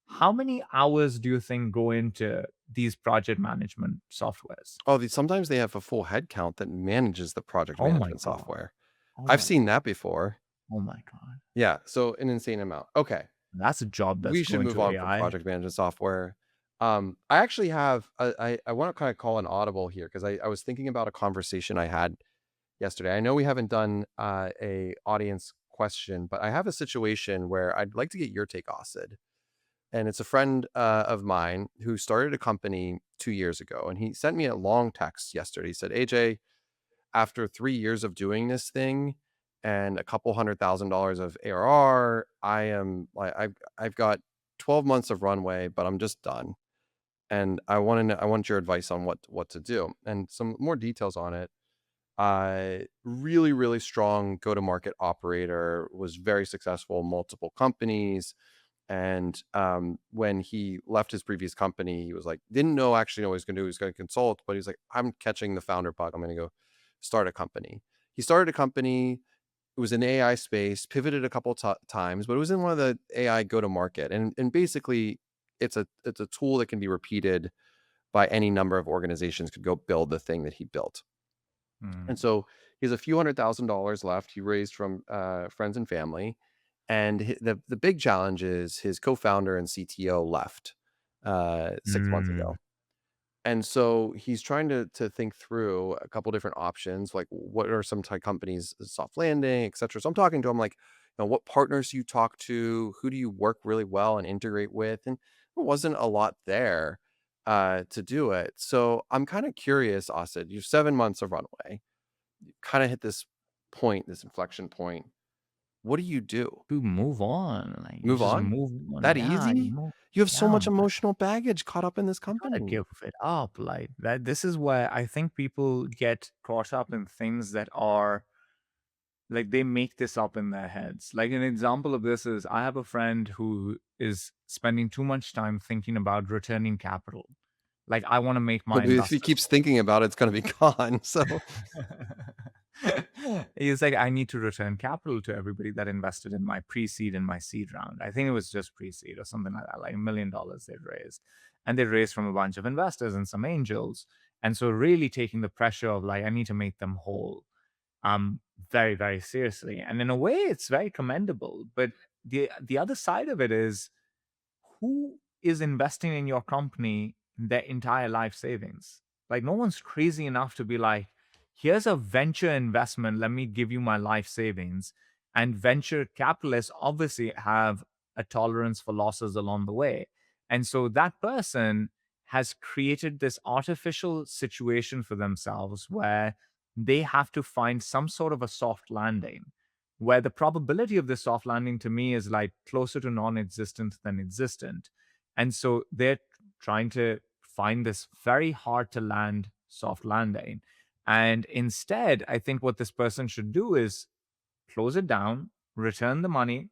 how many hours do you think go into these project management softwares? Oh, sometimes they have a full head count that manages the project Oh my management god. software. Oh I've my seen god. that before. Oh my god. Yeah, so an insane amount. Okay, That's a job that's we should going move to on from AI. project management software. I actually have I want to kind of call an audible here because I was thinking about a conversation I had yesterday. I know we haven't done a audience question, but I have a situation where I'd like to get your take, Osid. And it's a friend of mine who started a company 2 years ago, and he sent me a long text yesterday. He said, "AJ, after 3 years of doing this thing and a couple $100,000 of ARR, I am like I've got 12 months of runway, but I'm just done. And I want your advice on what to do and some more details on it. Really, really strong go-to-market operator, was very successful, multiple companies. And when he left his previous company, he was like, didn't know actually know what he was going to do. He was going to consult, but he's like, I'm catching the founder bug. I'm going to go start a company. He started a company. It was in the AI space, pivoted a couple times, but it was in one of the AI go to market. And basically, it's a tool that can be repeated by any number of organizations. Could go build the thing that he built. And Mm. so he has a few $100,000 left. He raised from friends and family, and the big challenge is his co-founder and CTO left 6 months Mm. ago. And so he's trying to think through a couple different options, like what are some type companies, soft landing, et cetera. So I'm talking to him like, what partners do you talk to? Who do you work really well and integrate with? And there wasn't a lot there to do it. So I'm kind of curious, Asid, you've 7 months of runway, kind of hit this point, this inflection point. What do you do? To move on, like, you Move just on? move on. That Yeah, you easy? move. You have so Yeah, much man. emotional baggage caught up in this You gotta company. give it up. Like that. This is where I think people get caught up in things that are like they make this up in their heads. Like an example of this is I have a friend who is spending too much time thinking about returning capital. Like, I want to make my If he investors keeps thinking about it, it's gonna be gone. So He's like, I need to return capital to everybody that invested in my pre-seed and my seed round. I think it was just pre-seed or something like that, like $1 million they'd raised. And they raised from a bunch of investors and some angels. And so really taking the pressure of like, I need to make them whole very, very seriously. And in a way, it's very commendable. But the other side of it is who is investing in your company their entire life savings? Like, no one's crazy enough to be like, here's a venture investment. Let me give you my life savings. And venture capitalists obviously have a tolerance for losses along the way. And so that person has created this artificial situation for themselves where they have to find some sort of a soft landing where the probability of this soft landing to me is like closer to non-existent than existent. And so they're trying to find this very hard to land soft landing. And instead, I think what this person should do is close it down, return the money.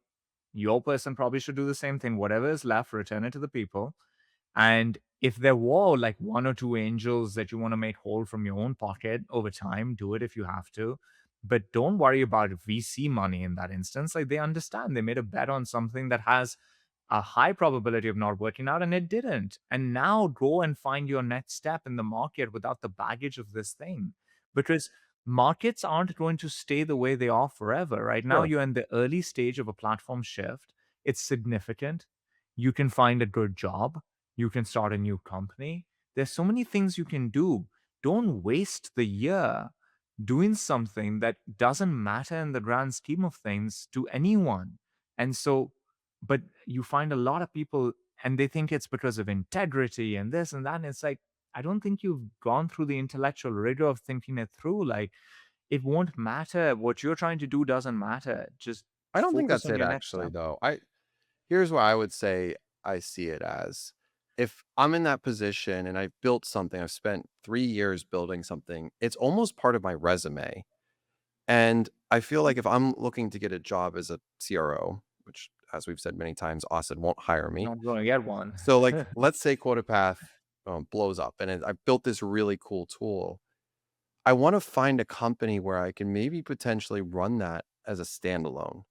Your person probably should do the same thing. Whatever is left, return it to the people. And if there were like one or two angels that you want to make whole from your own pocket over time, do it if you have to. But don't worry about VC money in that instance. Like they understand they made a bet on something that has a high probability of not working out and it didn't. And now go and find your next step in the market without the baggage of this thing. Because markets aren't going to stay the way they are forever. Right now, sure. you're in the early stage of a platform shift. It's significant. You can find a good job. You can start a new company. There's so many things you can do. Don't waste the year doing something that doesn't matter in the grand scheme of things to anyone. And so But you find a lot of people and they think it's because of integrity and this and that. And it's like, I don't think you've gone through the intellectual rigor of thinking it through. Like, it won't matter. What you're trying to do doesn't matter. Just I don't think focus that's on it your next actually step. though. Here's what I would say I see it as. If I'm in that position and I've built something, I've spent 3 years building something, it's almost part of my resume. And I feel like if I'm looking to get a job as a CRO, which as we've said many times, Asad won't hire me. Not going to get one. So like, let's say QuotaPath blows up and I built this really cool tool. I want to find a company where I can maybe potentially run that as a standalone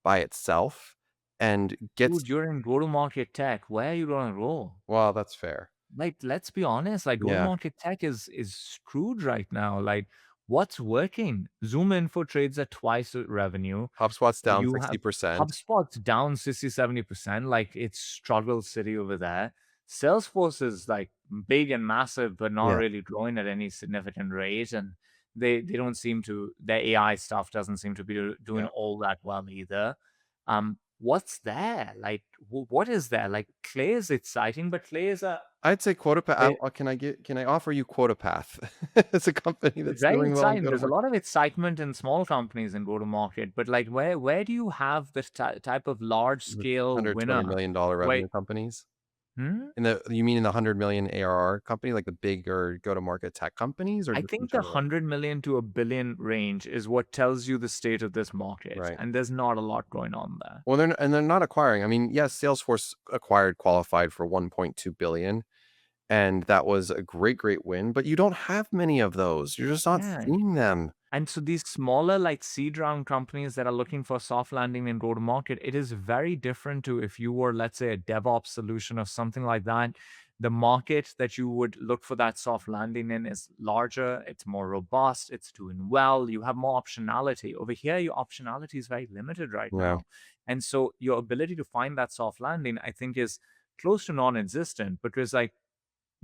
by itself and gets Dude, you're in go-to-market tech. Where are you gonna roll? well, that's fair. Like, let's be honest, like Yeah. go-to-market tech is screwed right now. Like, what's working? Zoom Info trades at twice the revenue. HubSpot's down You have 60%. HubSpot's down 60-70%. Like, it's struggle city over there. Salesforce is like big and massive, but not Yeah. really growing at any significant rate. And they don't seem to, their AI stuff doesn't seem to be doing Yeah. all that well either. What's there? Like, what is there? Like, Clay is exciting, but Clay is a I'd say they can I offer you QuotaPath? It's a company that's very doing well in exciting. There's a go-to-market. lot of excitement in small companies in go-to-market, but like, where do you have this type of large With scale $120 winner? million Wait, revenue companies. hmm? In the you mean in the 100 million ARR company, like the bigger go-to-market tech companies or I just in think the general? 100 million to a billion range is what tells you the state of this market, Right. and there's not a lot going on there. Well, they're not acquiring. I mean, yes, Salesforce acquired Qualified for 1.2 billion, and that was a great, great win, but you don't have many of those. You're just not Yeah. seeing them. And so these smaller, like seed round companies that are looking for soft landing and go to market, it is very different to if you were, let's say, a DevOps solution or something like that. The market that you would look for that soft landing in is larger, it's more robust, it's doing well, you have more optionality. Over here, your optionality is very limited right Yeah. now. And so your ability to find that soft landing, I think, is close to non existent because, like,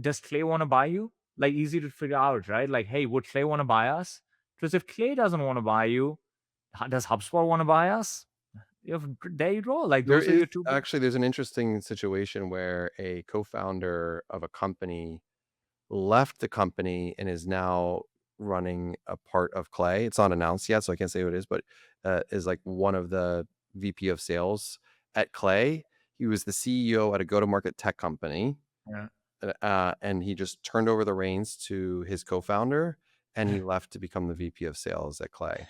does Clay want to buy you? Like, easy to figure out, right? Like, hey, would Clay want to buy us? Because if Clay doesn't want to buy you, does HubSpot want to buy us? There you go. Like, There those are is your two. actually there's an interesting situation where a co-founder of a company left the company and is now running a part of Clay. It's not announced yet, so I can't say who it is, but is like one of the VP of sales at Clay. He was the CEO at a go-to-market tech company, Yeah. and he just turned over the reins to his co-founder, and he left to become the VP of sales at Clay.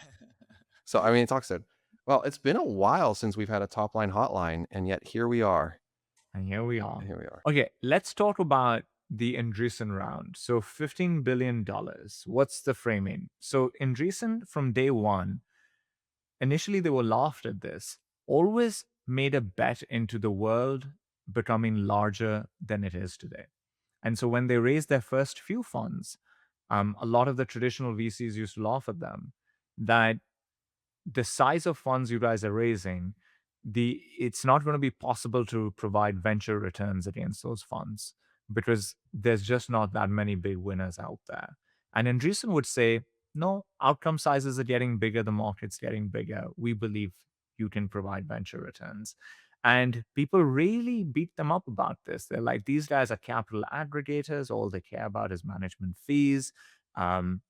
So I mean, it talks to well, it's been a while since we've had a top line hotline, and yet here we are. And here we are. Here we are. Okay, let's talk about the Andreessen round. So $15 billion. What's the framing? So Andreessen from day one, initially they were laughed at this, always made a bet into the world becoming larger than it is today. And so when they raised their first few funds, a lot of the traditional VCs used to laugh at them that the size of funds you guys are raising, it's not going to be possible to provide venture returns against those funds because there's just not that many big winners out there. And Andreessen would say, no, outcome sizes are getting bigger, the market's getting bigger. We believe you can provide venture returns. And people really beat them up about this. They're like, these guys are capital aggregators. All they care about is management fees. And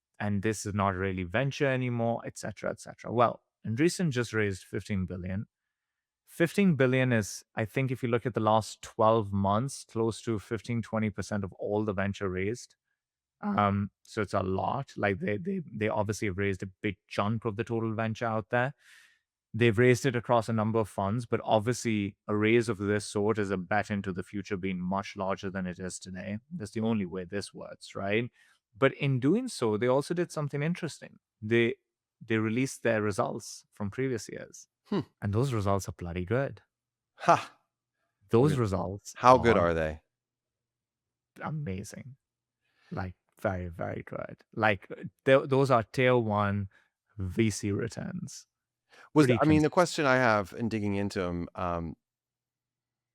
this is not really venture anymore, etc., etc. Well, Andreessen just raised 15 billion. 15 billion is, I think, if you look at the last 12 months, close to 15-20% of all the venture raised. So it's a lot. Like they obviously have raised a big chunk of the total venture out there. They've raised it across a number of funds, but obviously a raise of this sort is a bet into the future being much larger than it is today. That's the only way this works, right? But in doing so, they also did something interesting. They released their results from previous years, Hmm. and those results are bloody good. Ha. Those Okay. results How good are are they? amazing. Like, very, very good. Like, those are tier one VC returns. Was Pretty I mean, the consistent. question I have in digging into them,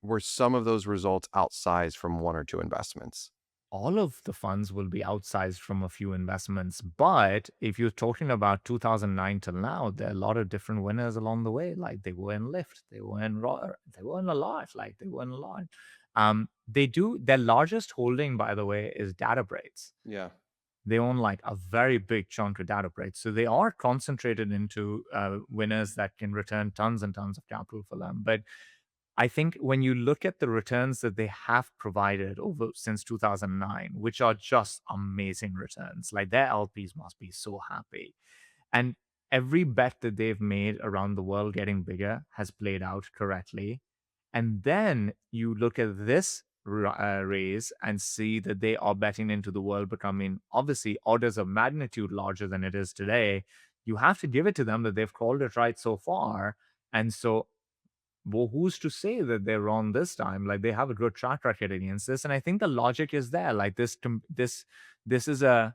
were some of those results outsized from one or two investments? all of the funds will be outsized from a few investments. But if you're talking about 2009 till now, there are a lot of different winners along the way. Like they were in Lyft, they were in a lot. Like they were in a lot. They do their largest holding, by the way, is Databricks. Yeah. They own like a very big chunk of Databricks, so they are concentrated into winners that can return tons and tons of capital for them. But I think when you look at the returns that they have provided over since 2009, which are just amazing returns, like their LPs must be so happy. And every bet that they've made around the world getting bigger has played out correctly. And then you look at this raise and see that they are betting into the world becoming obviously orders of magnitude larger than it is today. You have to give it to them that they've called it right so far. And so well, who's to say that they're wrong this time? Like they have a good track record against this, and I think the logic is there. Like this is a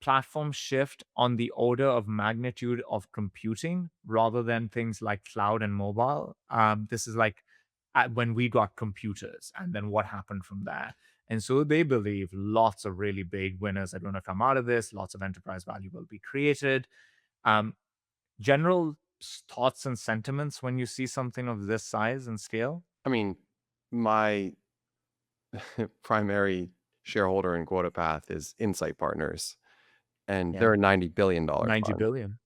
platform shift on the order of magnitude of computing rather than things like cloud and mobile. This is like when we got computers, and then what happened from there. And so they believe lots of really big winners are going to come out of this. Lots of enterprise value will be created. Um, General thoughts and sentiments when you see something of this size and scale? I mean, my primary shareholder in QuotaPath is Insight Partners, and Yeah, they're a $90 billion 90 fund. billion.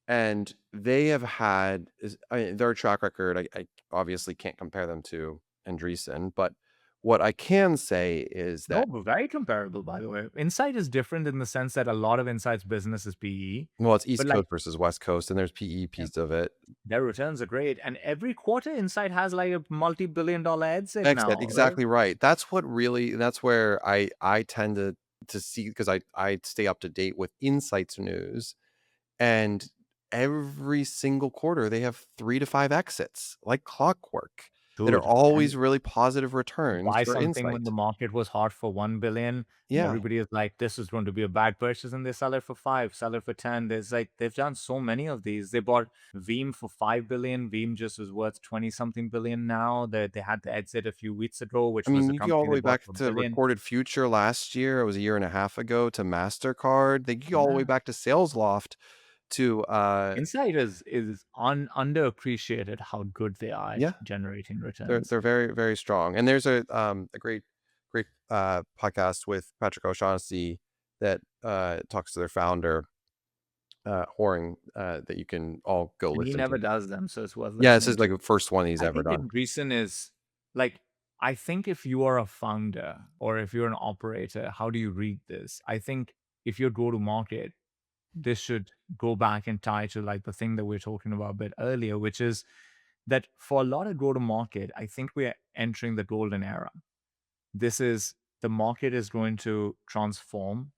And they have had, I mean, their track record, I obviously can't compare them to Andreessen, but what I can say is No, that, but very comparable, by the way. Insight is different in the sense that a lot of Insight's business is PE, well, it's East but like Coast versus West Coast, and there's PE yeah, piece of it. their returns are great. And every quarter, Insight has like a multi-billion dollar exit Exit, now, right? exactly right. That's what really, that's where I tend to see, because I stay up to date with Insights news, and every single quarter they have 3 to 5 exits like clockwork that are Dude, and always really positive returns buy for something when the Insight. market was hot for 1 billion and Yeah. everybody is like, this is going to be a bad purchase, and they sell it for 5, sell it for 10. There's like they've done so many of these. They bought Veeam for 5 billion. Veeam just is worth 20 something billion now. They had the exit a few weeks ago, I which was mean, a you go all company the they way bought back for a to billion. Recorded Future last year, it was a year and a half ago, to Mastercard. They go all the way Yeah. back to SalesLoft to, Insight is underappreciated how good they are at yeah. generating They're returns. they're very, very strong. And there's a great podcast with Patrick O'Shaughnessy that talks to their founder, Horing, that you can all go And he listen never to. does them, so it's worth Yeah, this listening is like to. the first one he's I ever think done. Andreessen is like, I think if you are a founder or if you're an operator, how do you read this? I think if you go to market, this should go back and tie to like the thing that we are talking about a bit earlier, which is that for a lot of go to market, I think we are entering the golden era. This is the market is going to transform.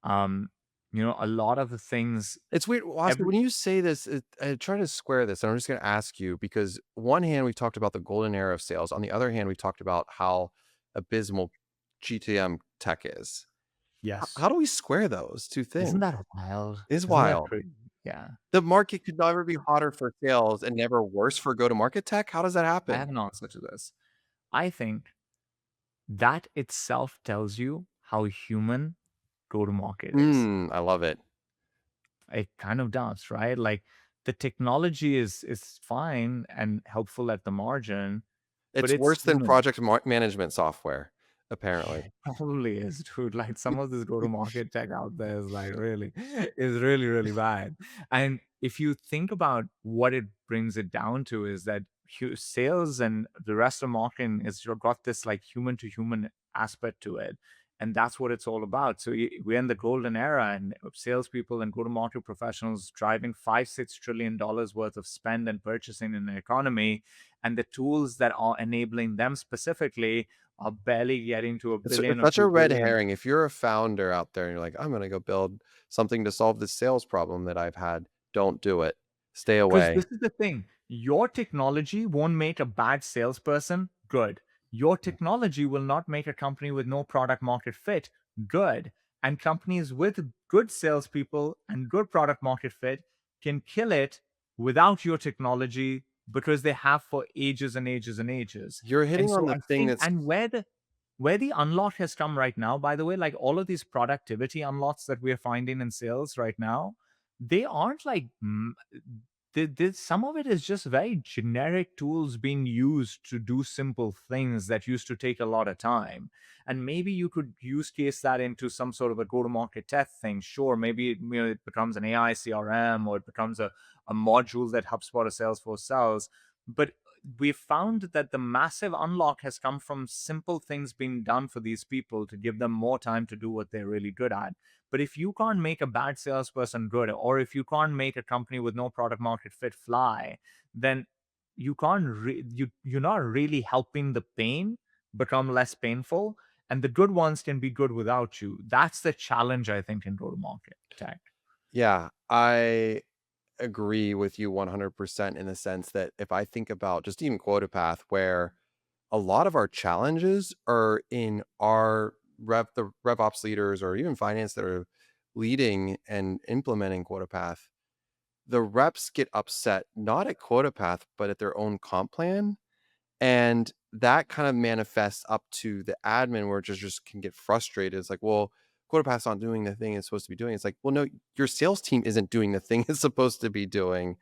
Um, a lot of the things It's weird, Oscar, every when you say this, I try to square this, and I'm just gonna ask you, because one hand, we've talked about the golden era of sales. On the other hand, we've talked about how abysmal GTM tech is. yes. How do we square those 2 Isn't things? that wild? It's Isn't that wild. crazy? Yeah. The market could never be hotter for sales and never worse for go-to-market tech? How does that I happen? have an answer to this. I think that itself tells you how human go to market is. I love it. It kind of does, right? Like the technology is fine and helpful at the margin, but It's it's worse than human. project management software, apparently. Probably is, dude. Like some of this go-to-market tech out there is like really, is really, really bad. And if you think about what it brings it down to, is that sales and the rest of marketing is you've got this like human to human aspect to it. And that's what it's all about. So we're in the golden era, and salespeople and go-to-market professionals driving $5-6 trillion worth of spend and purchasing in the economy, and the tools that are enabling them specifically are barely getting to a It's billion or such a two red billion. herring. If you're a founder out there and you're like, "I'm gonna go build something to solve this sales problem that I've had," don't do it. Stay Because away. this is the thing, your technology won't make a bad salesperson good. Your technology will not make a company with no product market fit good. And companies with good salespeople and good product market fit can kill it without your technology because they have for ages and ages and ages. You're And hitting on so the I thing think, that's and where the Where the unlock has come right now, by the way, like all of these productivity unlocks that we're finding in sales right now, they aren't like some of it is just very generic tools being used to do simple things that used to take a lot of time. And maybe you could use case that into some sort of a go-to-market test thing. Sure, maybe it becomes an AI CRM, or it becomes a module that HubSpot or Salesforce sells. But we've found that the massive unlock has come from simple things being done for these people to give them more time to do what they're really good at. But if you can't make a bad salesperson good, or if you can't make a company with no product market fit fly, then you can't you're not really helping the pain become less painful. And the good ones can be good without you. That's the challenge, I think, in go to market tech. Yeah, I agree with you 100% in the sense that if I think about just even quota path, where a lot of our challenges are in our the rev ops leaders or even finance that are leading and implementing quota path, the reps get upset not at quota path but at their own comp plan, and that kind of manifests up to the admin where it just can get frustrated. It's like, well, quota path's not doing the thing it's supposed to be doing. It's like, well, no, your sales team isn't doing the thing it's supposed to be doing,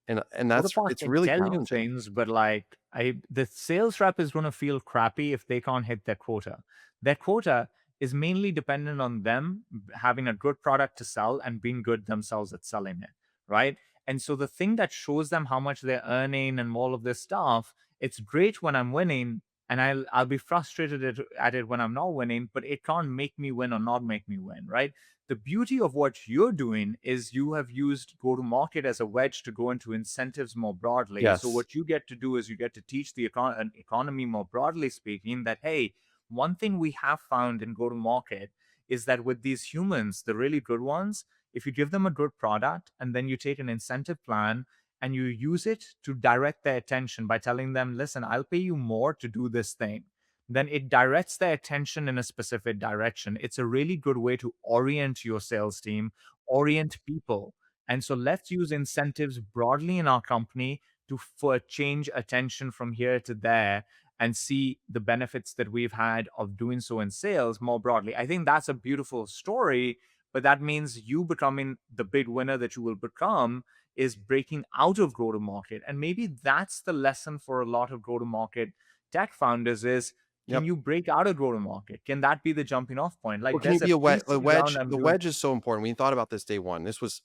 and that's Autopart it's can really tell you challenging. things, but like the sales rep is going to feel crappy if they can't hit their quota. Their quota is mainly dependent on them having a good product to sell and being good themselves at selling it, right? And so the thing that shows them how much they're earning and all of this stuff, it's great when I'm winning, and I'll be frustrated at it when I'm not winning, but it can't make me win or not make me win, right? The beauty of what you're doing is you have used go to market as a wedge to go into incentives more broadly. So Yes. what you get to do is you get to teach the economy more broadly speaking that, hey, one thing we have found in go to market is that with these humans, the really good ones, if you give them a good product and then you take an incentive plan and you use it to direct their attention by telling them, listen, I'll pay you more to do this thing, then it directs their attention in a specific direction. It's a really good way to orient your sales team, orient people. And so let's use incentives broadly in our company to for change attention from here to there and see the benefits that we've had of doing so in sales more broadly. I think that's a beautiful story, but that means you becoming the big winner that you will become is breaking out of go to market. And maybe that's the lesson for a lot of go to market tech founders is, can Yep. you break out of go to market? Can that be the jumping off point? Or Like can you there's a be piece a of ground wedge? I'm The doing. wedge is so important. We thought about this day one. This was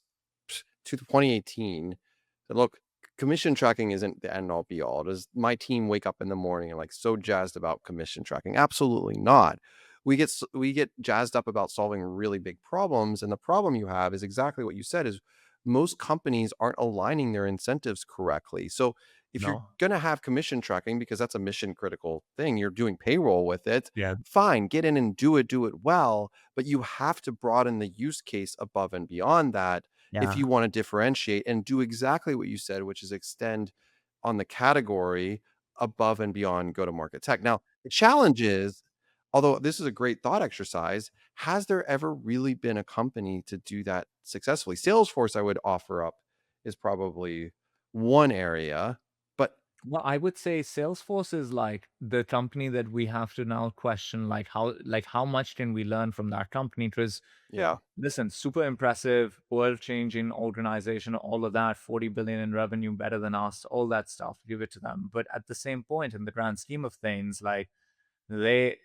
to 2018. And look, commission tracking isn't the end all be all. Does my team wake up in the morning and like so jazzed about commission tracking? Absolutely not. We get jazzed up about solving really big problems, and the problem you have is exactly what you said: is most companies aren't aligning their incentives correctly. So if you're No. going to have commission tracking because that's a mission critical thing, you're doing payroll with it, Yeah. fine, get in and do it well, but you have to broaden the use case above and beyond that if Yeah. you want to differentiate and do exactly what you said, which is extend on the category above and beyond go to market tech. Now, the challenge is, although this is a great thought exercise, has there ever really been a company to do that successfully? Salesforce, I would offer up, is probably one area, but Well, I would say Salesforce is like the company that we have to now question, like how much can we learn from that company? Because yeah. listen, super impressive, world changing organization, all of that, 40 billion in revenue, better than us, all that stuff. Give it to them. But at the same point, in the grand scheme of things, like their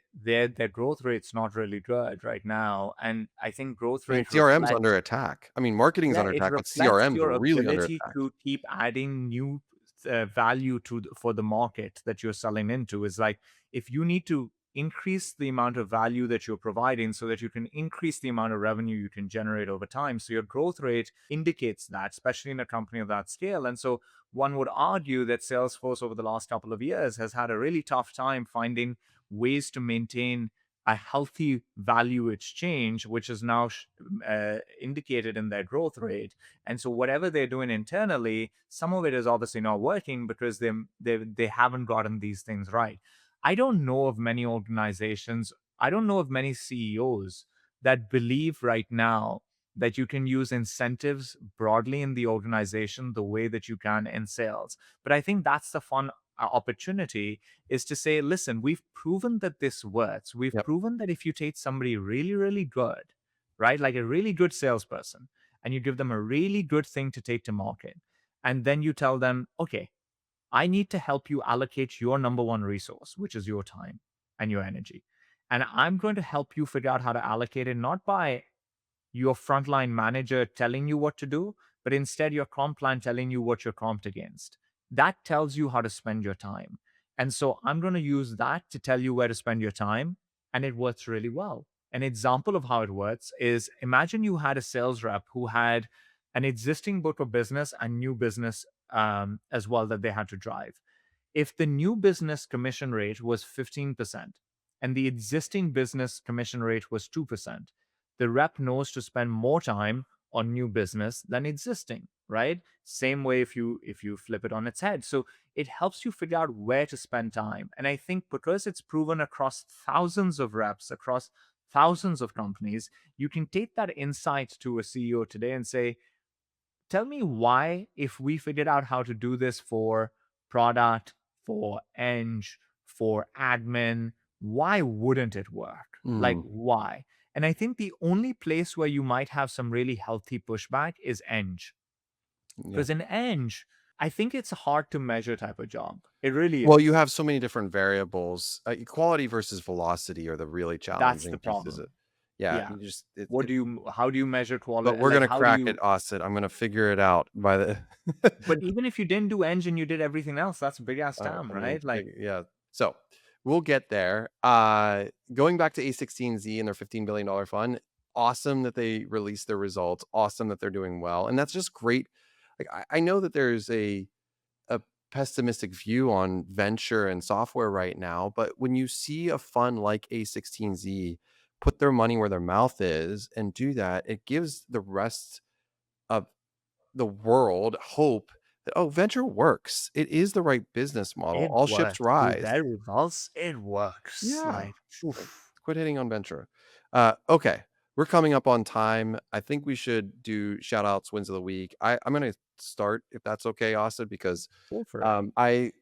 growth rate's not really good right now. And I think growth I mean, rate CRM's reflects. under attack. I mean, marketing's Yeah, under it attack, but reflects CRM's your really under ability attack. to keep adding new value to for the market that you're selling into. Is like if you need to increase the amount of value that you're providing so that you can increase the amount of revenue you can generate over time. So your growth rate indicates that, especially in a company of that scale. And so one would argue that Salesforce over the last couple of years has had a really tough time finding ways to maintain a healthy value exchange, which is now indicated in their growth rate. And so whatever they're doing internally, some of it is obviously not working because they haven't gotten these things right. I don't know of many organizations. I don't know of many CEOs that believe right now that you can use incentives broadly in the organization the way that you can in sales. But I think that's the fun opportunity is to say, listen, we've proven that this works. We've Yep. proven that if you take somebody really, really good, right, like a really good salesperson, and you give them a really good thing to take to market, and then you tell them, okay, I need to help you allocate your number one resource, which is your time and your energy. And I'm going to help you figure out how to allocate it, not by your frontline manager telling you what to do, but instead your comp plan telling you what you're comped against. That tells you how to spend your time. And so I'm going to use that to tell you where to spend your time. And it works really well. An example of how it works is, imagine you had a sales rep who had an existing book of business and new business as well that they had to drive. If the new business commission rate was 15% and the existing business commission rate was 2%, the rep knows to spend more time on new business than existing, right? Same way if you flip it on its head. So it helps you figure out where to spend time. And I think because it's proven across thousands of reps, across thousands of companies, you can take that insight to a CEO today and say, tell me why, if we figured out how to do this for product, for eng, for admin, why wouldn't it work? Like, Mm, why? And I think the only place where you might have some really healthy pushback is eng. yeah. Because in eng, I think it's a hard to measure type of job. It really Well, you is. have so many different variables. Quality versus velocity are the really That's the challenging pieces. problem. Yeah, Yeah. you just How do you measure but quality? we're Like, gonna how do crack it, you, Austin. I'm gonna figure it out by the but even if you didn't do eng and you did everything else, that's a big ass time, I mean, right? Like, yeah. So we'll get there. Going back to A16Z and their $15 billion fund, awesome that they released their results. Awesome that they're doing well, and that's just great. Like I know that there's a pessimistic view on venture and software right now, but when you see a fund like A16Z put their money where their mouth is and do that, it gives the rest of the world hope that, oh, venture works. It is the right business model. it All ships works. With rise. their results, it works. Yeah. Like, oof. Quit hating on venture. Okay. We're coming up on time. I think we should do shout outs, wins of the week. I'm going to start if that's okay, Austin, because Go for it. I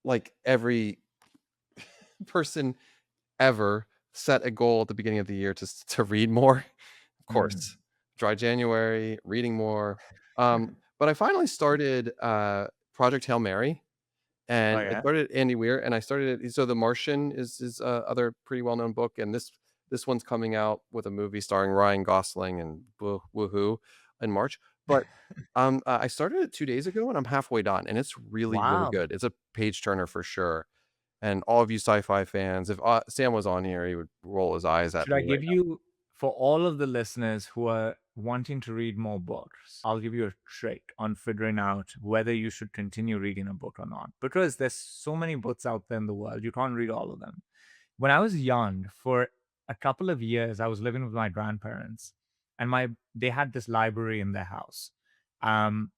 like every person ever set a goal at the beginning of the year to read more. Of Mm. course, dry January, reading more. But I finally started Project Hail Mary, Oh and I yeah. started Andy Weir, and I started it. So The Martian is other pretty well known book, and this one's coming out with a movie starring Ryan Gosling and woohoo in March. But I started it 2 days ago, and I'm halfway done, and it's really really Wow. good. It's a page turner for sure. And all of you sci-fi fans, if Sam was on here, he would roll his eyes at Should I me right give you, for all of the listeners who are wanting to read more books, I'll give you a trick on figuring out whether you should continue reading a book or not. Because there's so many books out there in the world, you can't read all of them. When I was young, for a couple of years, I was living with my grandparents, and they had this library in their house, and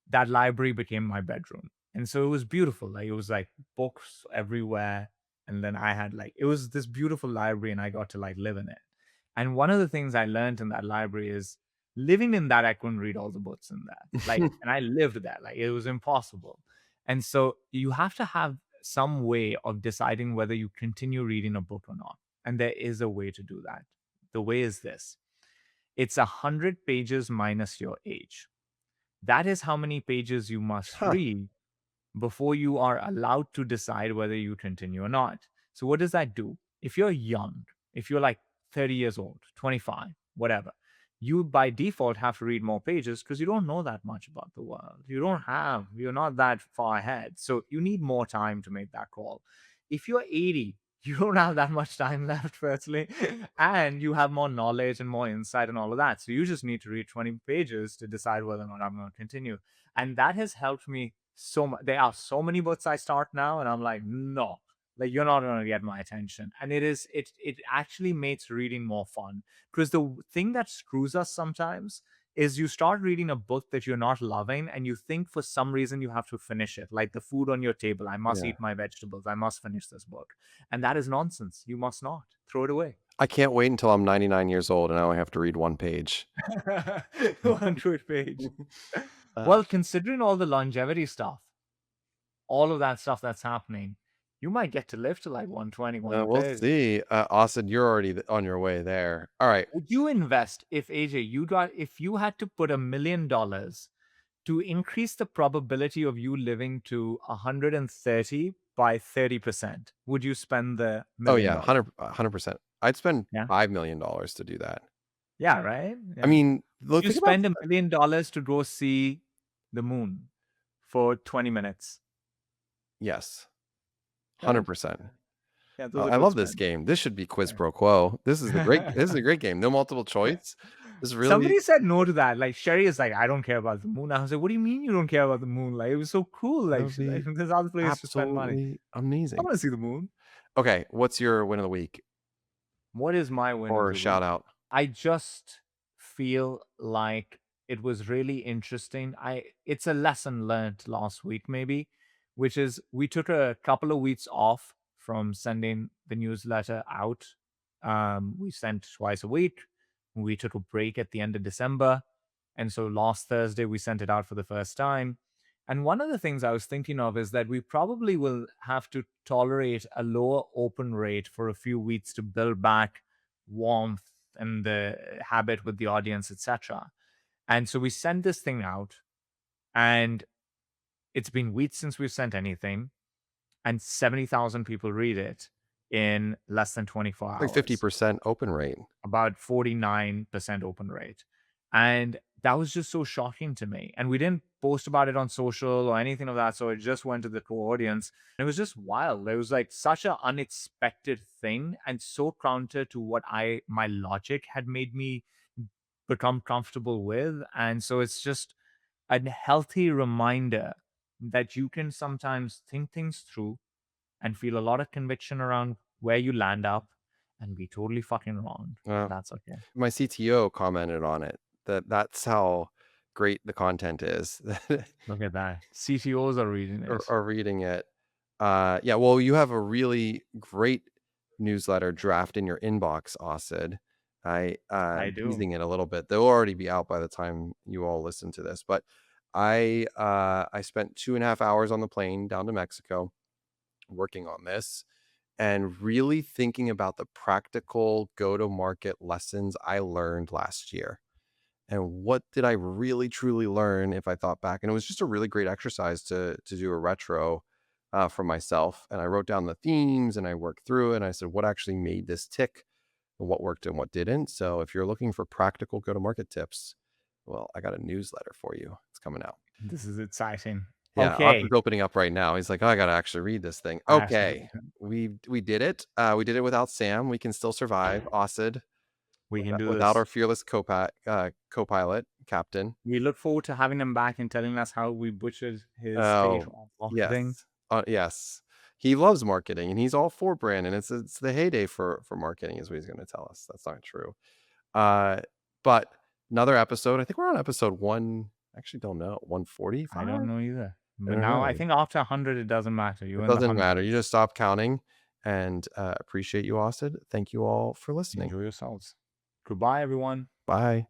that library became my bedroom, and so it was beautiful. Like, it was like books everywhere, and then I had, like, it was this beautiful library, and I got to like live in it. And one of the things I learned in that library is, living in that, I couldn't read all the books in there. Like, now. and I lived there, like it was impossible. And so you have to have some way of deciding whether you continue reading a book or not. And there is a way to do that. The way is this: it's 100 pages minus your age. That is how many pages you must Huh. read before you are allowed to decide whether you continue or not. So, what does that do? If you're young, if you're like 30 years old, 25, whatever, you by default have to read more pages because you don't know that much about the world. You're not that far ahead. So, you need more time to make that call. If you're 80, you don't have that much time left, firstly, and you have more knowledge and more insight and all of that. So, you just need to read 20 pages to decide whether or not I'm going to continue. And that has helped me so much. There are so many books I start now, and I'm like, no, like, you're not going to get my attention. And it actually makes reading more fun, because the thing that screws us sometimes is you start reading a book that you're not loving, and you think for some reason you have to finish it, like the food on your table. I must Yeah. eat my vegetables, I must finish this book. And that is nonsense. You must not throw it away. I can't wait until I'm 99 years old and I only have to read one page. 100 page. uh, Well, considering all the longevity stuff, all of that stuff that's happening, you might get to live to like 120, We'll 130. see. Austin, you're already on your way there. All right. Would you invest if AJ, if you had to put $1 million to increase the probability of you living to 130 by 30%? Would you spend the Oh million yeah, dollars? 100%. I'd spend Yeah. $5 million to do that. Yeah, right? I Yeah. mean, Would look, you think about spend $1 million to go see the moon for 20 minutes? yes, Right? 100%. Yeah, those are I good love this spends. game. This should be quiz Right. pro quo. This is a great game. No multiple choice. This is really Somebody said no to that. Like Sherry is like, I don't care about the moon. I was like, what do you mean you don't care about the moon? Like it was so cool. that Like, would be there's other place to spend money. absolutely I amazing. want to see the moon. Okay, what's your win of the week What is my win of or the shout week? out? I just feel like it was really interesting. I It's a lesson learned last week, maybe, which is we took a couple of weeks off from sending the newsletter out. We sent twice a week. We took a break at the end of December. And so last Thursday, we sent it out for the first time. And one of the things I was thinking of is that we probably will have to tolerate a lower open rate for a few weeks to build back warmth and the habit with the audience, etc. And so we sent this thing out, and it's been weeks since we've sent anything, and 70,000 people read it in less than 24 Like hours, 50% open rate. about 49% open rate. And that was just so shocking to me. And we didn't post about it on social or anything of that. So it just went to the core audience. It was just wild. It was like such an unexpected thing and so counter to what my logic had made me become comfortable with. And so it's just a healthy reminder that you can sometimes think things through and feel a lot of conviction around where you land up and be totally fucking wrong. Uh, And that's okay. my CTO commented on it that's how great the content is. Look at that. CTOs are reading Or it. or reading it. Yeah, well, you have a really great newsletter draft in your inbox, Asad. I do. Teasing it a little bit. They'll already be out by the time you all listen to this, but I spent 2.5 hours on the plane down to Mexico working on this and really thinking about the practical go-to-market lessons I learned last year. And what did I really truly learn if I thought back? And it was just a really great exercise to do a retro for myself. And I wrote down the themes and I worked through it. And I said, what actually made this tick and what worked and what didn't? So if you're looking for practical go-to-market tips, well, I got a newsletter for you. It's coming out. This is exciting. Yeah, Okay. Austin's opening up right now. He's like, oh, I gotta actually read this thing. I have to, Okay. We did it. We did it without Sam. We can still survive. Asad, we can do without our this. fearless co-pilot, captain. We look forward to having him back and telling us how we butchered his state Oh, of marketing. yes. Yes. He loves marketing and he's all for brand and it's the heyday for marketing is what he's going to tell us. That's not true. Uh, but another episode, I think we're on episode one. I actually don't know. I 145? don't know either. I But don't now I know. think after 100, it doesn't matter. You're It in the doesn't matter. You hundreds. just stop counting and appreciate you, Austin. Thank you all for listening. Enjoy yourselves. Goodbye, everyone. Bye.